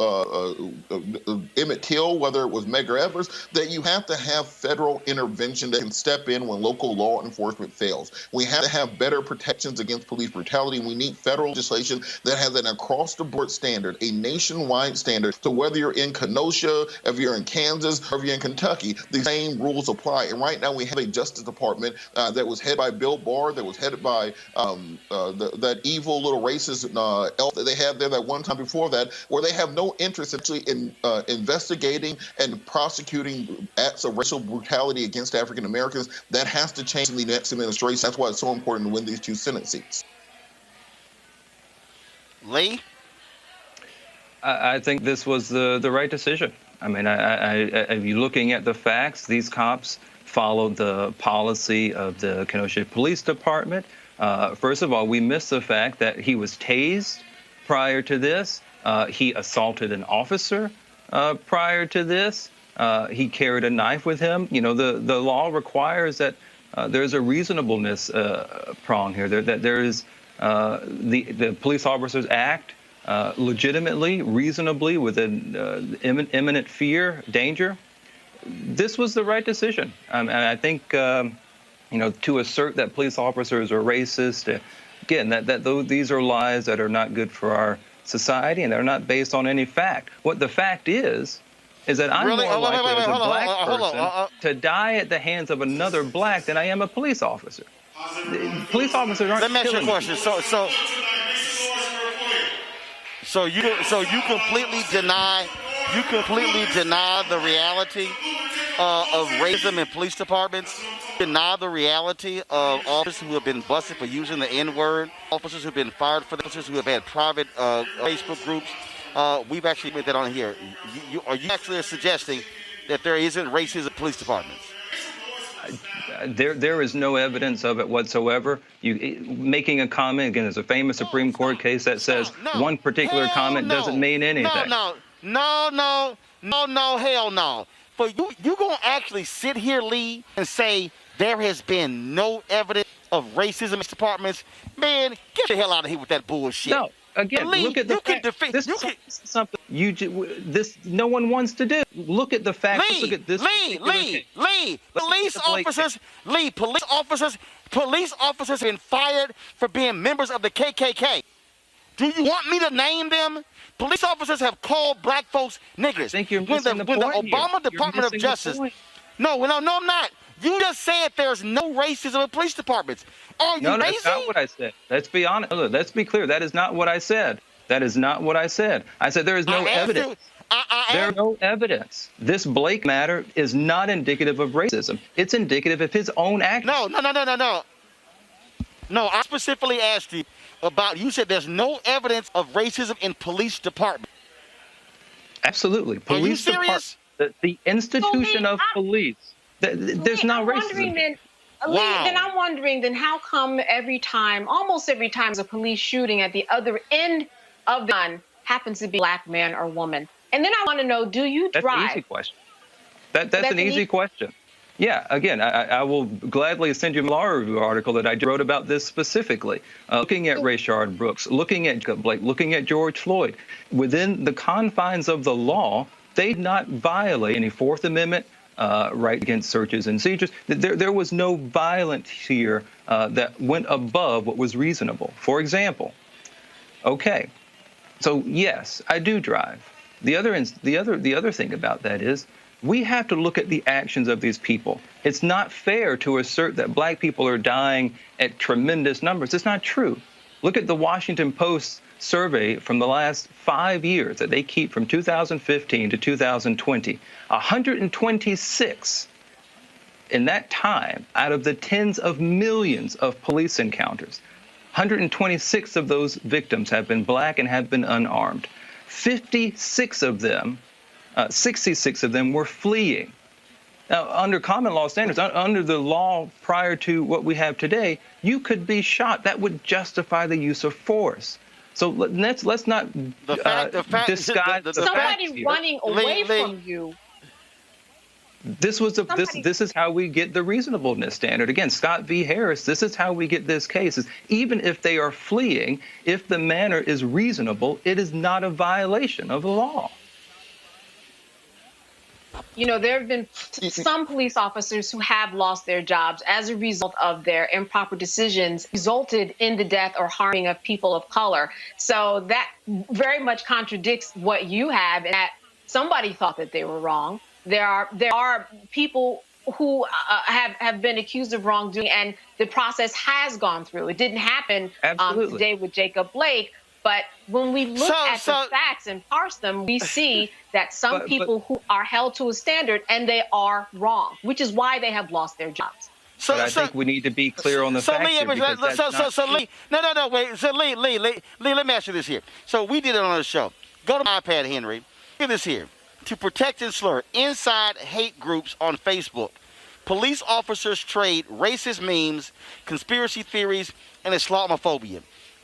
Emmett Till, whether it was Medgar Evers, that you have to have federal intervention that can step in when local law enforcement fails. We have to have better protections against police brutality. We need federal legislation that has an across-the-board standard, a nationwide standard, so whether you're in Kenosha, if you're in Kansas, or if you're in Kentucky, the same rules apply. And right now we have a Justice Department that was headed by Bill Barr, that was headed by that evil little racist elf that they had there that one time before that, where they have no interest actually in investigating and prosecuting acts of racial brutality against African Americans. That has to change in the next administration. That's why it's so important to win these 2 Senate seats. Lee? I think this was the right decision. I mean, if you're looking at the facts, these cops followed the policy of the Kenosha Police Department. First of all, we missed the fact that he was tased prior to this. He assaulted an officer prior to this. He carried a knife with him. You know, the law requires that there's a reasonableness prong here. That there is the police officers act legitimately, reasonably, with an imminent fear, danger. This was the right decision. And I think, to assert that police officers are racist, again, these are lies that are not good for society, and they're not based on any fact. What the fact is that I'm Really? more Oh, wait, likely wait, as a hold on, black hold on, person to die at the hands of another black than I am a police officer. Police officers aren't Let me ask you a killing question. So you completely deny the reality of racism in police departments? Deny the reality of officers who have been busted for using the N-word, officers who have been fired for officers who have had private Facebook groups. We've actually made that on here. Are you actually suggesting that there isn't racism in police departments? There is no evidence of it whatsoever. Making a comment, again, there's a famous Supreme Court case that says one particular comment doesn't mean anything. No, hell no. But you gonna actually sit here, Lee, and say there has been no evidence of racism in departments? Man, get the hell out of here with that bullshit. No. Again, Lee, look at the fact. This is something no one wants to do. Look at the facts. Look at this. Lee, police officers have been fired for being members of the KKK. Do you want me to name them? Police officers have called black folks niggers. I think you're missing the when the point Obama Department of Justice. No, I'm not. You just said there's no racism in police departments. Are you that's not what I said. Let's be honest. Let's be clear. That is not what I said. That is not what I said. I said there is no evidence. There's no evidence. This Blake matter is not indicative of racism. It's indicative of his own action. No. No, I specifically asked you about, you said there's no evidence of racism in police departments. Absolutely. Police department, the institution of police. There's no racism. Then I'm wondering, then how come almost every time there's a police shooting at the other end of the gun happens to be a black man or woman? And then I want to know, do you drive? That's an easy question. That's an easy question. Yeah, again, I will gladly send you a law review article that I wrote about this specifically, looking at Rayshard Brooks, looking at Blake, looking at George Floyd. Within the confines of the law, they did not violate any Fourth Amendment right against searches and seizures. There was no violence here that went above what was reasonable. For example, okay, so yes, I do drive. The other thing about that is we have to look at the actions of these people. It's not fair to assert that black people are dying at tremendous numbers. It's not true. Look at the Washington Post survey from the last 5 years that they keep from 2015 to 2020. 126 in that time out of the tens of millions of police encounters. 126 of those victims have been black and have been unarmed. 66 of them were fleeing. Now, under common law standards, under the law prior to what we have today, you could be shot. That would justify the use of force. So let's not disguise the somebody facts running away from you. This is how we get the reasonableness standard. Again, Scott v. Harris, this is how we get this case. Is even if they are fleeing, if the manner is reasonable, it is not a violation of the law. You know, there have been some police officers who have lost their jobs as a result of their improper decisions resulted in the death or harming of people of color. So that very much contradicts what you have, in that somebody thought that they were wrong. There are people who have been accused of wrongdoing, and the process has gone through. It didn't happen today with Jacob Blake. But when we look at the facts and parse them, we see that some people who are held to a standard and they are wrong, which is why they have lost their jobs. But I think we need to be clear on the facts here, because that's not Lee, wait. So Lee, let me ask you this here. So we did it on the show. Go to my iPad, Henry. Look at this here. To protect and slur inside hate groups on Facebook, police officers trade racist memes, conspiracy theories, and Islamophobia.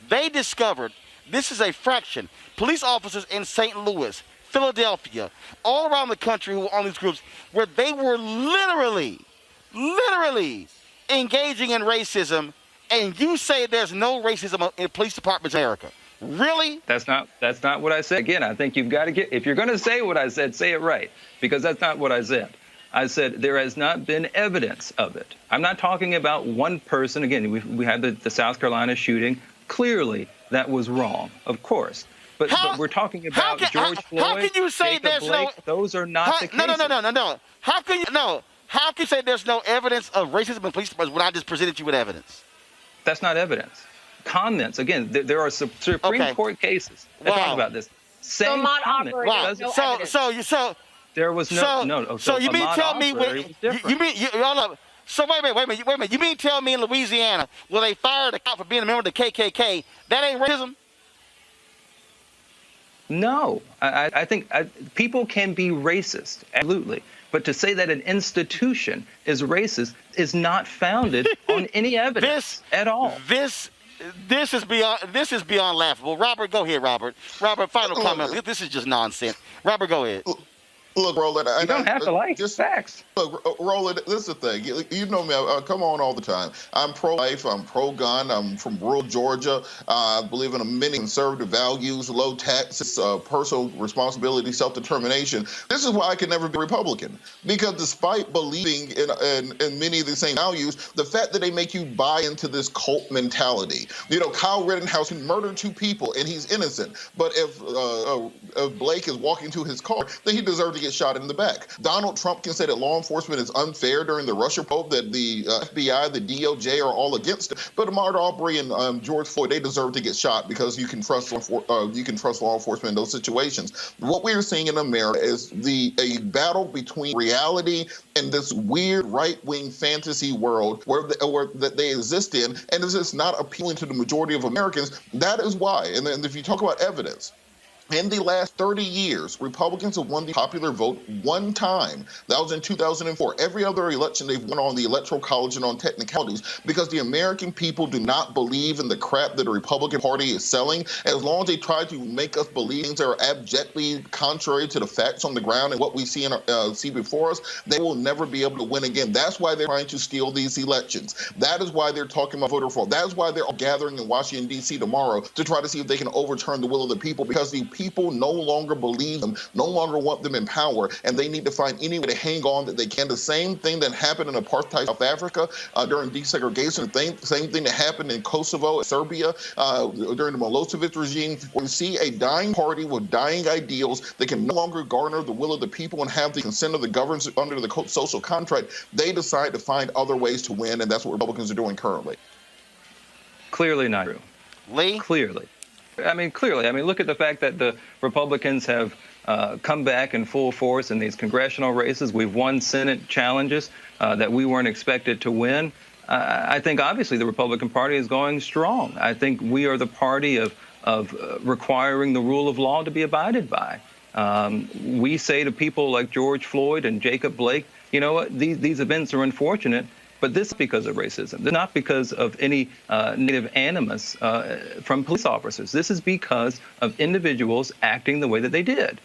They discovered this is a fraction. Police officers in St. Louis, Philadelphia, all around the country who were on these groups, where they were literally engaging in racism, and you say there's no racism in police departments in America. Really? That's not what I said. Again, I think you've got to if you're going to say what I said, say it right, because that's not what I said. I said there has not been evidence of it. I'm not talking about one person. Again, we had the South Carolina shooting. Clearly, that was wrong, of course. But we're talking about George Floyd. How can you say Jacob there's Blake, Those are not the cases. No. How can you say there's no evidence of racism in police departments when I just presented you with evidence? That's not evidence. Comments. Again, there are Supreme Court cases that talk about this. Same comment. Wow. There was no. So you mean tell me So wait a minute. You mean tell me in Louisiana where they fired a cop for being a member of the KKK, that ain't racism? No, I think people can be racist, absolutely. But to say that an institution is racist is not founded on any evidence at all. This is beyond laughable. Robert, go ahead, Robert. Robert, final comment. This is just nonsense. Robert, go ahead. Look, Roland, you don't have to like just facts. Look, Roland, this is the thing. You know me. I come on all the time. I'm pro-life. I'm pro-gun. I'm from rural Georgia. I believe in many conservative values, low taxes, personal responsibility, self-determination. This is why I can never be Republican. Because despite believing in many of the same values, the fact that they make you buy into this cult mentality. You know, Kyle Rittenhouse murdered 2 people and he's innocent. But if Blake is walking to his car, then he deserves to get shot in the back. Donald Trump can say that law enforcement is unfair during the Russia probe, that the FBI, the DOJ are all against it. But Ahmaud Arbery and George Floyd, they deserve to get shot because you can trust law enforcement in those situations. What we are seeing in America is a battle between reality and this weird right-wing fantasy world that they exist in, and it's just not appealing to the majority of Americans. That is why. And then if you talk about evidence, in the last 30 years, Republicans have won the popular vote one time. That was in 2004. Every other election, they've won on the Electoral College and on technicalities because the American people do not believe in the crap that the Republican Party is selling. As long as they try to make us believe things are abjectly contrary to the facts on the ground and what we see before us, they will never be able to win again. That's why they're trying to steal these elections. That is why they're talking about voter fraud. That is why they're all gathering in Washington, D.C. tomorrow to try to see if they can overturn the will of the people, because the people no longer believe them, no longer want them in power, and they need to find any way to hang on that they can. The same thing that happened in apartheid South Africa during desegregation, same thing that happened in Kosovo, Serbia during the Milosevic regime. We see a dying party with dying ideals that can no longer garner the will of the people and have the consent of the government under the social contract. They decide to find other ways to win, and that's what Republicans are doing currently. Clearly not true. Lee? Clearly. Clearly. Look at the fact that the Republicans have come back in full force in these congressional races. We've won Senate challenges that we weren't expected to win. I think obviously the Republican Party is going strong. I think we are the party of requiring the rule of law to be abided by. We say to people like George Floyd and Jacob Blake, you know what, these events are unfortunate, but this is because of racism. This is not because of any negative animus from police officers. This is because of individuals acting the way that they did.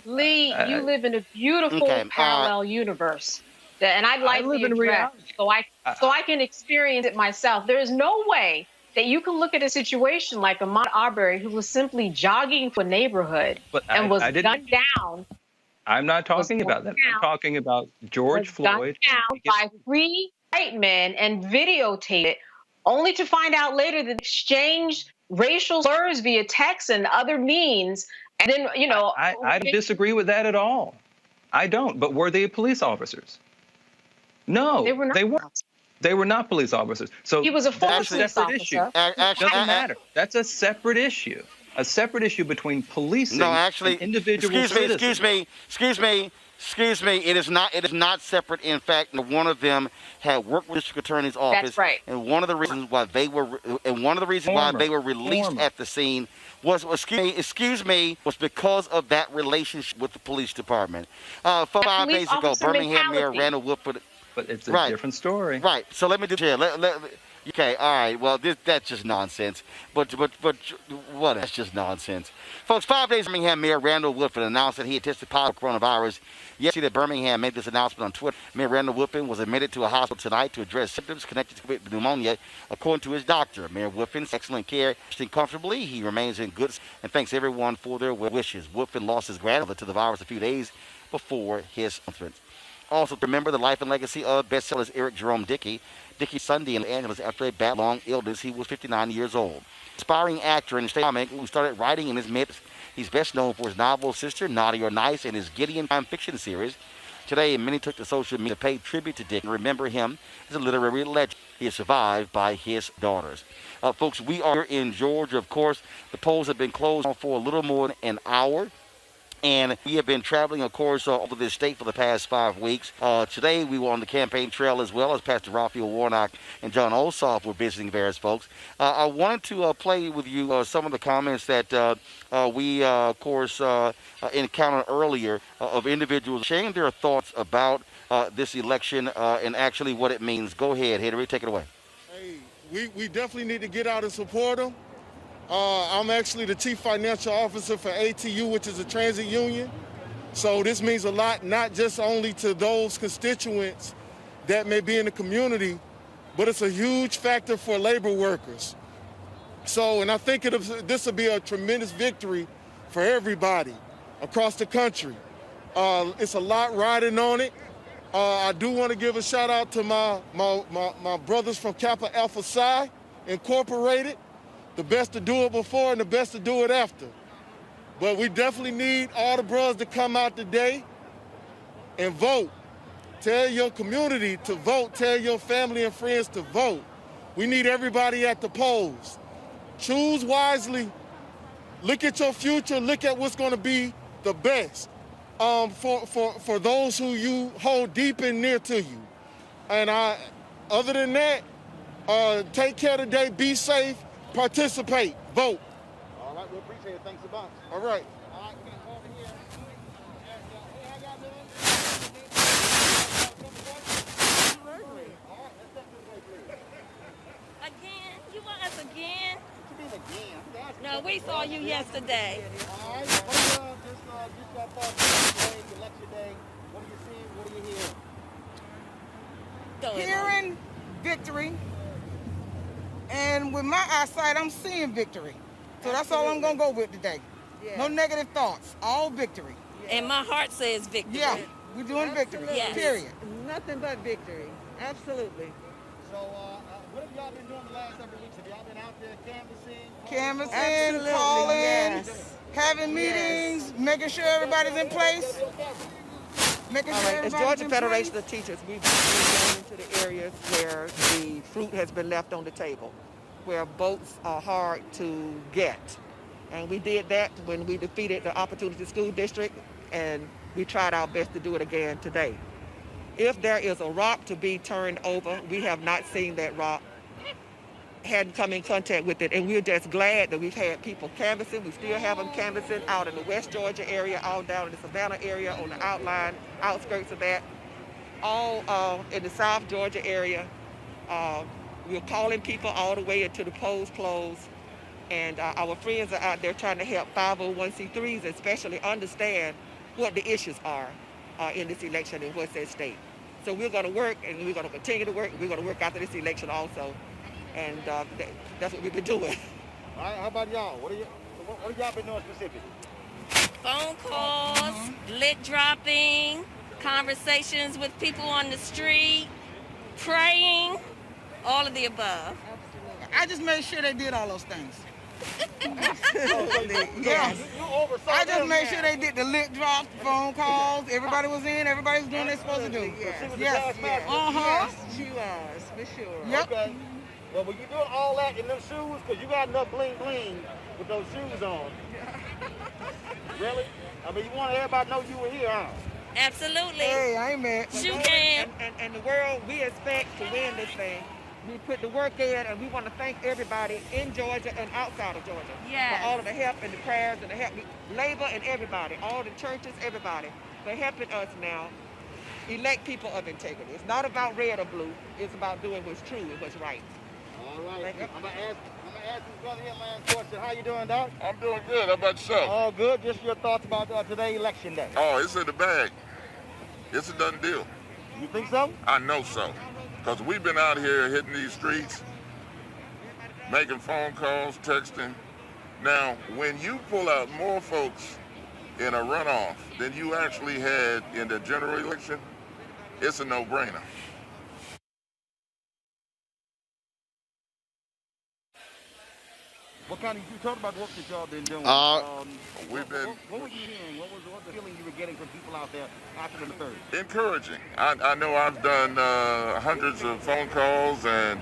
Lee, you live in a beautiful parallel universe, and I'd like to address so I can experience it myself. There is no way that you can look at a situation like Ahmaud Arbery, who was simply jogging through a neighborhood and was gunned down. I'm not talking about that. I'm talking about George Floyd. Down by 3 white men and videotape it, only to find out later that exchanged racial slurs via text and other means. And then, I don't disagree with that at all. I don't. But were they police officers? No, they were not. They were not police officers. So he was a former police officer. Doesn't matter. That's a separate issue. A separate issue between policing and individual citizens. Excuse me. It is not separate. In fact, one of them had worked with the district attorney's office. That's right. And one of the reasons why they were released at the scene was because of that relationship with the police department. 5 days ago, Birmingham Mayor Randall Woodford. But it's a different story. Right. So let me do here. Okay, all right. Well, that's just nonsense. But what? That's just nonsense. Folks, 5 days Birmingham Mayor Randall Woodford announced that he had tested positive for coronavirus. Yesterday, Birmingham made this announcement on Twitter. Mayor Randall Woodford was admitted to a hospital tonight to address symptoms connected to pneumonia, according to his doctor. Mayor Woodford's excellent care, resting comfortably. He remains in good and thanks everyone for their wishes. Woodford lost his grandmother to the virus a few days before his announcement. Also, remember the life and legacy of bestsellers Eric Jerome Dickey. Dickey's Sunday in Los Angeles after a bad long illness. He was 59 years old. Aspiring actor and comic who started writing in his mid. He's best known for his novel Sister, Naughty or Nice, and his Gideon crime fiction series. Today, many took to social media to pay tribute to Dick and remember him as a literary legend. He is survived by his daughters. Folks, we are in Georgia, of course. The polls have been closed for a little more than an hour. And we have been traveling, of course, over this state for the past 5 weeks. Today, we were on the campaign trail as well as Pastor Raphael Warnock and John Ossoff were visiting various folks. I wanted to play with you some of the comments that we, of course, encountered earlier of individuals sharing their thoughts about this election and actually what it means. Go ahead, Henry, take it away. Hey, we definitely need to get out and support them. I'm actually the chief financial officer for ATU, which is a transit union. So this means a lot, not just only to those constituents that may be in the community, but it's a huge factor for labor workers. So, and I think this will be a tremendous victory for everybody across the country. It's a lot riding on it. I do want to give a shout out to my brothers from Kappa Alpha Psi Incorporated. The best to do it before and the best to do it after. But we definitely need all the brothers to come out today and vote. Tell your community to vote. Tell your family and friends to vote. We need everybody at the polls. Choose wisely. Look at your future. Look at what's going to be the best for those who you hold deep and near to you. And other than that, take care today. Be safe. Participate. Vote. All right, we appreciate it. Thanks a bunch. All right. All right, we're going to go over here. Hey, how y'all doing? Again? You want us again? What you mean again? No, we saw you yesterday. All right, what are your thoughts today, election day? What are you seeing? What are you hearing? Hearing victory. And with my eyesight, I'm seeing victory. So that's all I'm going to go with today. Yeah. No negative thoughts. All victory. Yeah. And my heart says victory. Yeah, we're doing victory. Yes. Period. Nothing but victory. Absolutely. So what have y'all been doing the last several weeks? Have y'all been out there canvassing? Canvassing, calling, having meetings, making sure everybody's in place. Making sure As Georgia Federation of Teachers, we've been going into the areas where the fruit has been left on the table, where votes are hard to get. And we did that when we defeated the Opportunity School District, and we tried our best to do it again today. If there is a rock to be turned over, we have not seen that rock, hadn't come in contact with it, and we're just glad that we've had people canvassing. We still have them canvassing out in the West Georgia area, all down in the Savannah area, on the outskirts of that, all in the South Georgia area. We're calling people all the way until the polls close, and our friends are out there trying to help 501c3s especially understand what the issues are in this election and what's at stake. So we're going to work, and we're going to continue to work, and we're going to work after this election also. And that's what we've been doing. All right, how about y'all? What have y'all been doing specifically? Phone calls, lit dropping, conversations with people on the street, praying, all of the above. I just made sure they did all those things. Yes. I just made sure they did the lit drops, phone calls. Everybody was in. Everybody was doing what they're supposed to do. Yes. Yes. Yes, she was, for sure. Yep. Okay. Well, when you're doing all that in them shoes, because you got enough bling bling with those shoes on. Really? I mean, you want everybody to know you were here, huh? Absolutely. Hey, I ain't mad. You can. And the world, we expect to win this thing. We put the work in, and we want to thank everybody in Georgia and outside of Georgia Yes. for all of the help and the prayers and the help, labor and everybody, all the churches, everybody, for helping us now elect people of integrity. It's not about red or blue. It's about doing what's true and what's right. All right. I'm gonna ask this brother here last question. How you doing, Doc? I'm doing good. How about yourself? All good. Just your thoughts about today, election day. Oh, it's in the bag. It's a done deal. You think so? I know so. Because we've been out here hitting these streets, making phone calls, texting. Now, when you pull out more folks in a runoff than you actually had in the general election, it's a no-brainer. What kind of, you talked about the work that y'all been doing. We've been. What were you hearing? What was the feeling you were getting from people out there after the third? Encouraging. I know I've done hundreds of phone calls and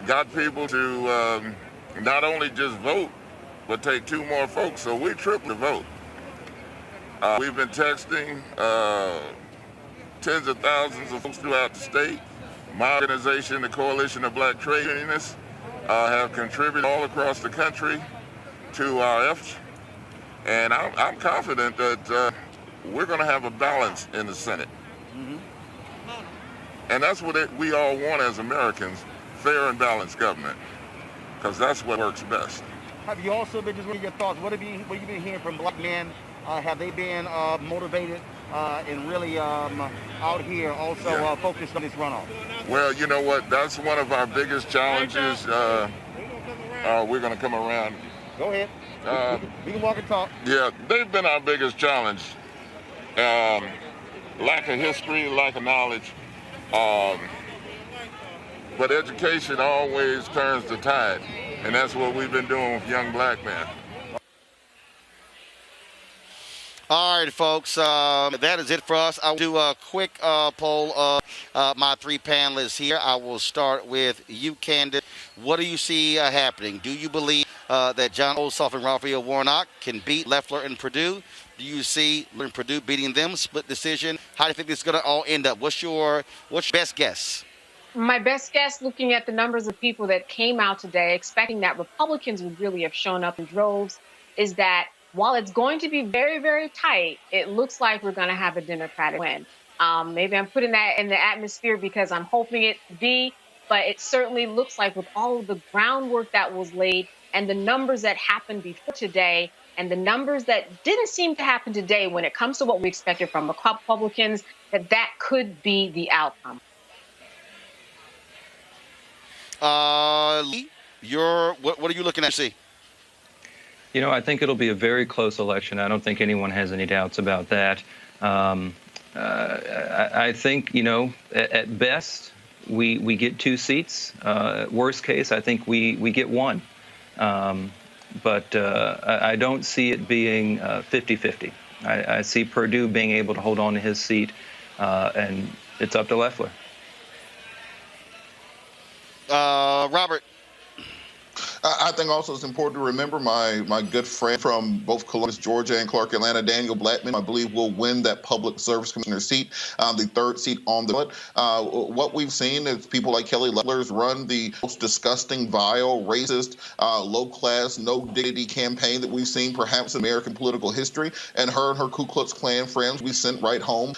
got people to not only just vote, but take 2 more folks, so we tripled the vote. We've been texting tens of thousands of folks throughout the state. My organization, the Coalition of Black Trade Unionists, have contributed all across the country to our efforts. And I'm confident that we're going to have a balance in the Senate. Mm-hmm. And that's what we all want as Americans, fair and balanced government, because that's what works best. Have you also been, just what are your thoughts? What have you been hearing from black men? Have they been motivated and really out here also focused on this runoff? Well, you know what? That's one of our biggest challenges. We're going to come around. Go ahead. We can walk and talk. Yeah, they've been our biggest challenge. Lack of history, lack of knowledge. But education always turns the tide. And that's what we've been doing with young black men. All right, folks, that is it for us. I'll do a quick poll of my 3 panelists here. I will start with you, Candace. What do you see happening? Do you believe that Jon Ossoff and Raphael Warnock can beat Loeffler and Perdue? Do you see Perdue beating them, split decision? How do you think this is going to all end up? What's your best guess? My best guess, looking at the numbers of people that came out today, expecting that Republicans would really have shown up in droves, is that while it's going to be very, very tight, it looks like we're going to have a Democratic win. Maybe I'm putting that in the atmosphere because I'm hoping it to be, but it certainly looks like with all of the groundwork that was laid and the numbers that happened before today and the numbers that didn't seem to happen today when it comes to what we expected from Republicans, that could be the outcome. Lee, what are you looking at to see? You know, I think it'll be a very close election. I don't think anyone has any doubts about that. I think, you know, at best, we get 2 seats. Worst case, I think we get 1. But I don't see it being 50-50. I see Perdue being able to hold on to his seat, and it's up to Loeffler. Robert. I think also it's important to remember my good friend from both Columbus, Georgia, and Clark, Atlanta, Daniel Blackman, I believe will win that public service commissioner seat, the 3rd seat on the ballot. What we've seen is people like Kelly Loeffler's run the most disgusting, vile, racist, low-class, no-dignity campaign that we've seen perhaps in American political history. And her Ku Klux Klan friends we sent right home,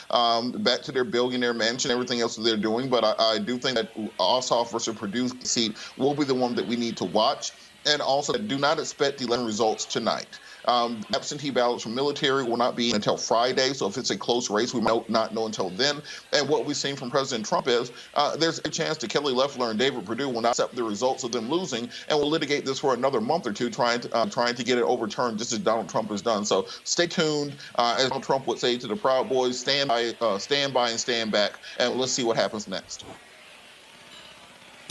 back to their billionaire mansion, everything else that they're doing. But I do think that Ossoff versus Perdue seat will be the one that we need to watch. And also, do not expect the election results tonight. Absentee ballots from military will not be until Friday, so if it's a close race, we might not know until then. And what we've seen from President Trump is there's a chance that Kelly Loeffler and David Perdue will not accept the results of them losing, and will litigate this for another month or 2, trying to get it overturned, just as Donald Trump has done. So stay tuned. As Donald Trump would say to the Proud Boys, stand by and stand back, and let's see what happens next.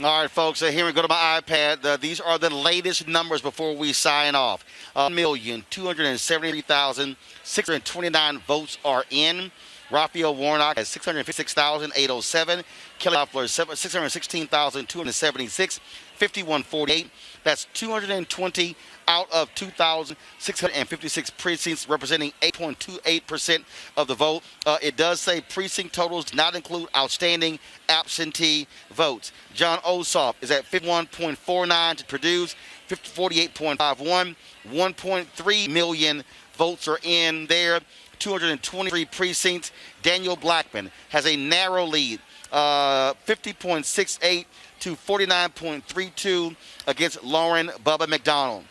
All right, folks, here we go to my iPad. These are the latest numbers before we sign off. 1,273,629 votes are in. Raphael Warnock has 656,807. Kelly Loeffler 616,276, 5148. That's 220 out of 2,656 precincts, representing 8.28% of the vote. It does say precinct totals do not include outstanding absentee votes. Jon Ossoff is at 51.49 to Purdue's 48.51. 1.3 million votes are in there. 223 precincts. Daniel Blackman has a narrow lead, 50.68 to 49.32 against Lauren Bubba McDonald.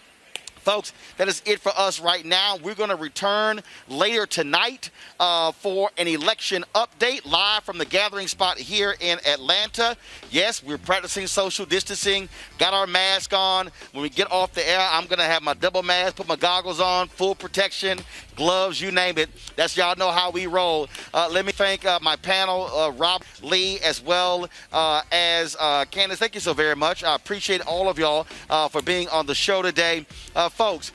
Folks, that is it for us right now. We're going to return later tonight for an election update live from the gathering spot here in Atlanta. Yes, we're practicing social distancing, got our mask on. When we get off the air, I'm going to have my double mask, put my goggles on, full protection, gloves, you name it. That's y'all know how we roll. Let me thank my panel, Rob, Lee, as well as Candace. Thank you so very much. I appreciate all of y'all for being on the show today. Folks,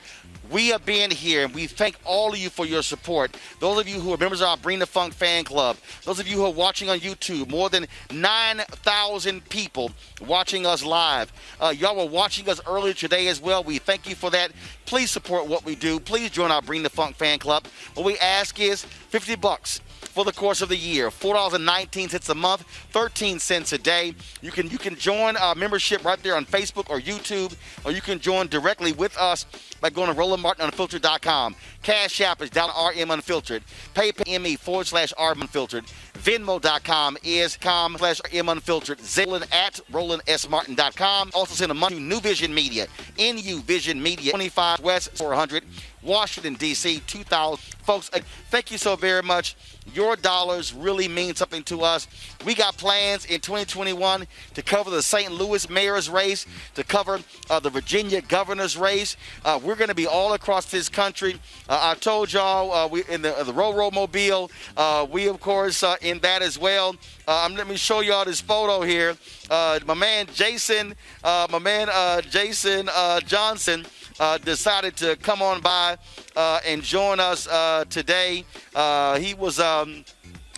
we have been here, and we thank all of you for your support. Those of you who are members of our Bring the Funk fan club, those of you who are watching on YouTube, more than 9,000 people watching us live. Y'all were watching us earlier today as well. We thank you for that. Please support what we do. Please join our Bring the Funk fan club. What we ask is $50 for the course of the year, $4.19 a month, 13 cents a day. You can join our membership right there on Facebook or YouTube, or you can join directly with us by going to RolandMartinUnfiltered.com. Cash App is down RM Unfiltered. PayPal ME/RM Unfiltered. Venmo.com is com/RM Unfiltered. Zaylen at RolandSMartin.com. Also send a money to New Vision Media. NU Vision Media, 25 West 400, Washington, D.C., 2000. Folks, thank you so very much. Your dollars really mean something to us. We got plans in 2021 to cover the St. Louis mayor's race, to cover the Virginia governor's race. We're going to be all across this country. I told y'all we in the Ro-Ro Mobile. We, of course, in that as well. Let me show y'all this photo here. My man Jason Johnson decided to come on by and join us today.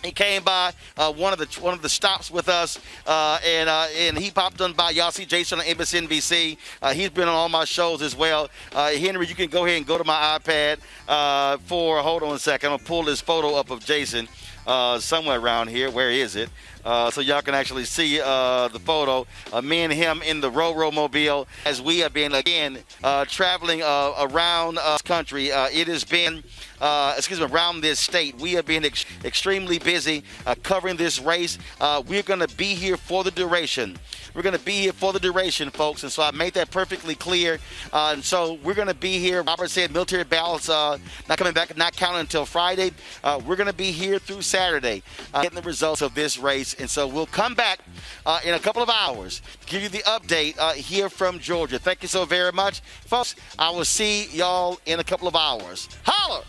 He came by one of the stops with us, and he popped on by. Y'all see Jason on MSNBC. He's been on all my shows as well. Henry, you can go ahead and go to my iPad hold on a second. I'm gonna pull this photo up of Jason somewhere around here. Where is it? So y'all can actually see the photo of me and him in the Ro-Ro Mobile as we have been, again, traveling around the country. It has been, around this state. We have been extremely busy covering this race. We're going to be here for the duration. We're going to be here for the duration, folks, and so I made that perfectly clear. And so we're going to be here. Robert said military ballots not coming back, not counting until Friday. We're going to be here through Saturday getting the results of this race. And so we'll come back in a couple of hours to give you the update here from Georgia. Thank you so very much. Folks, I will see y'all in a couple of hours. Holler!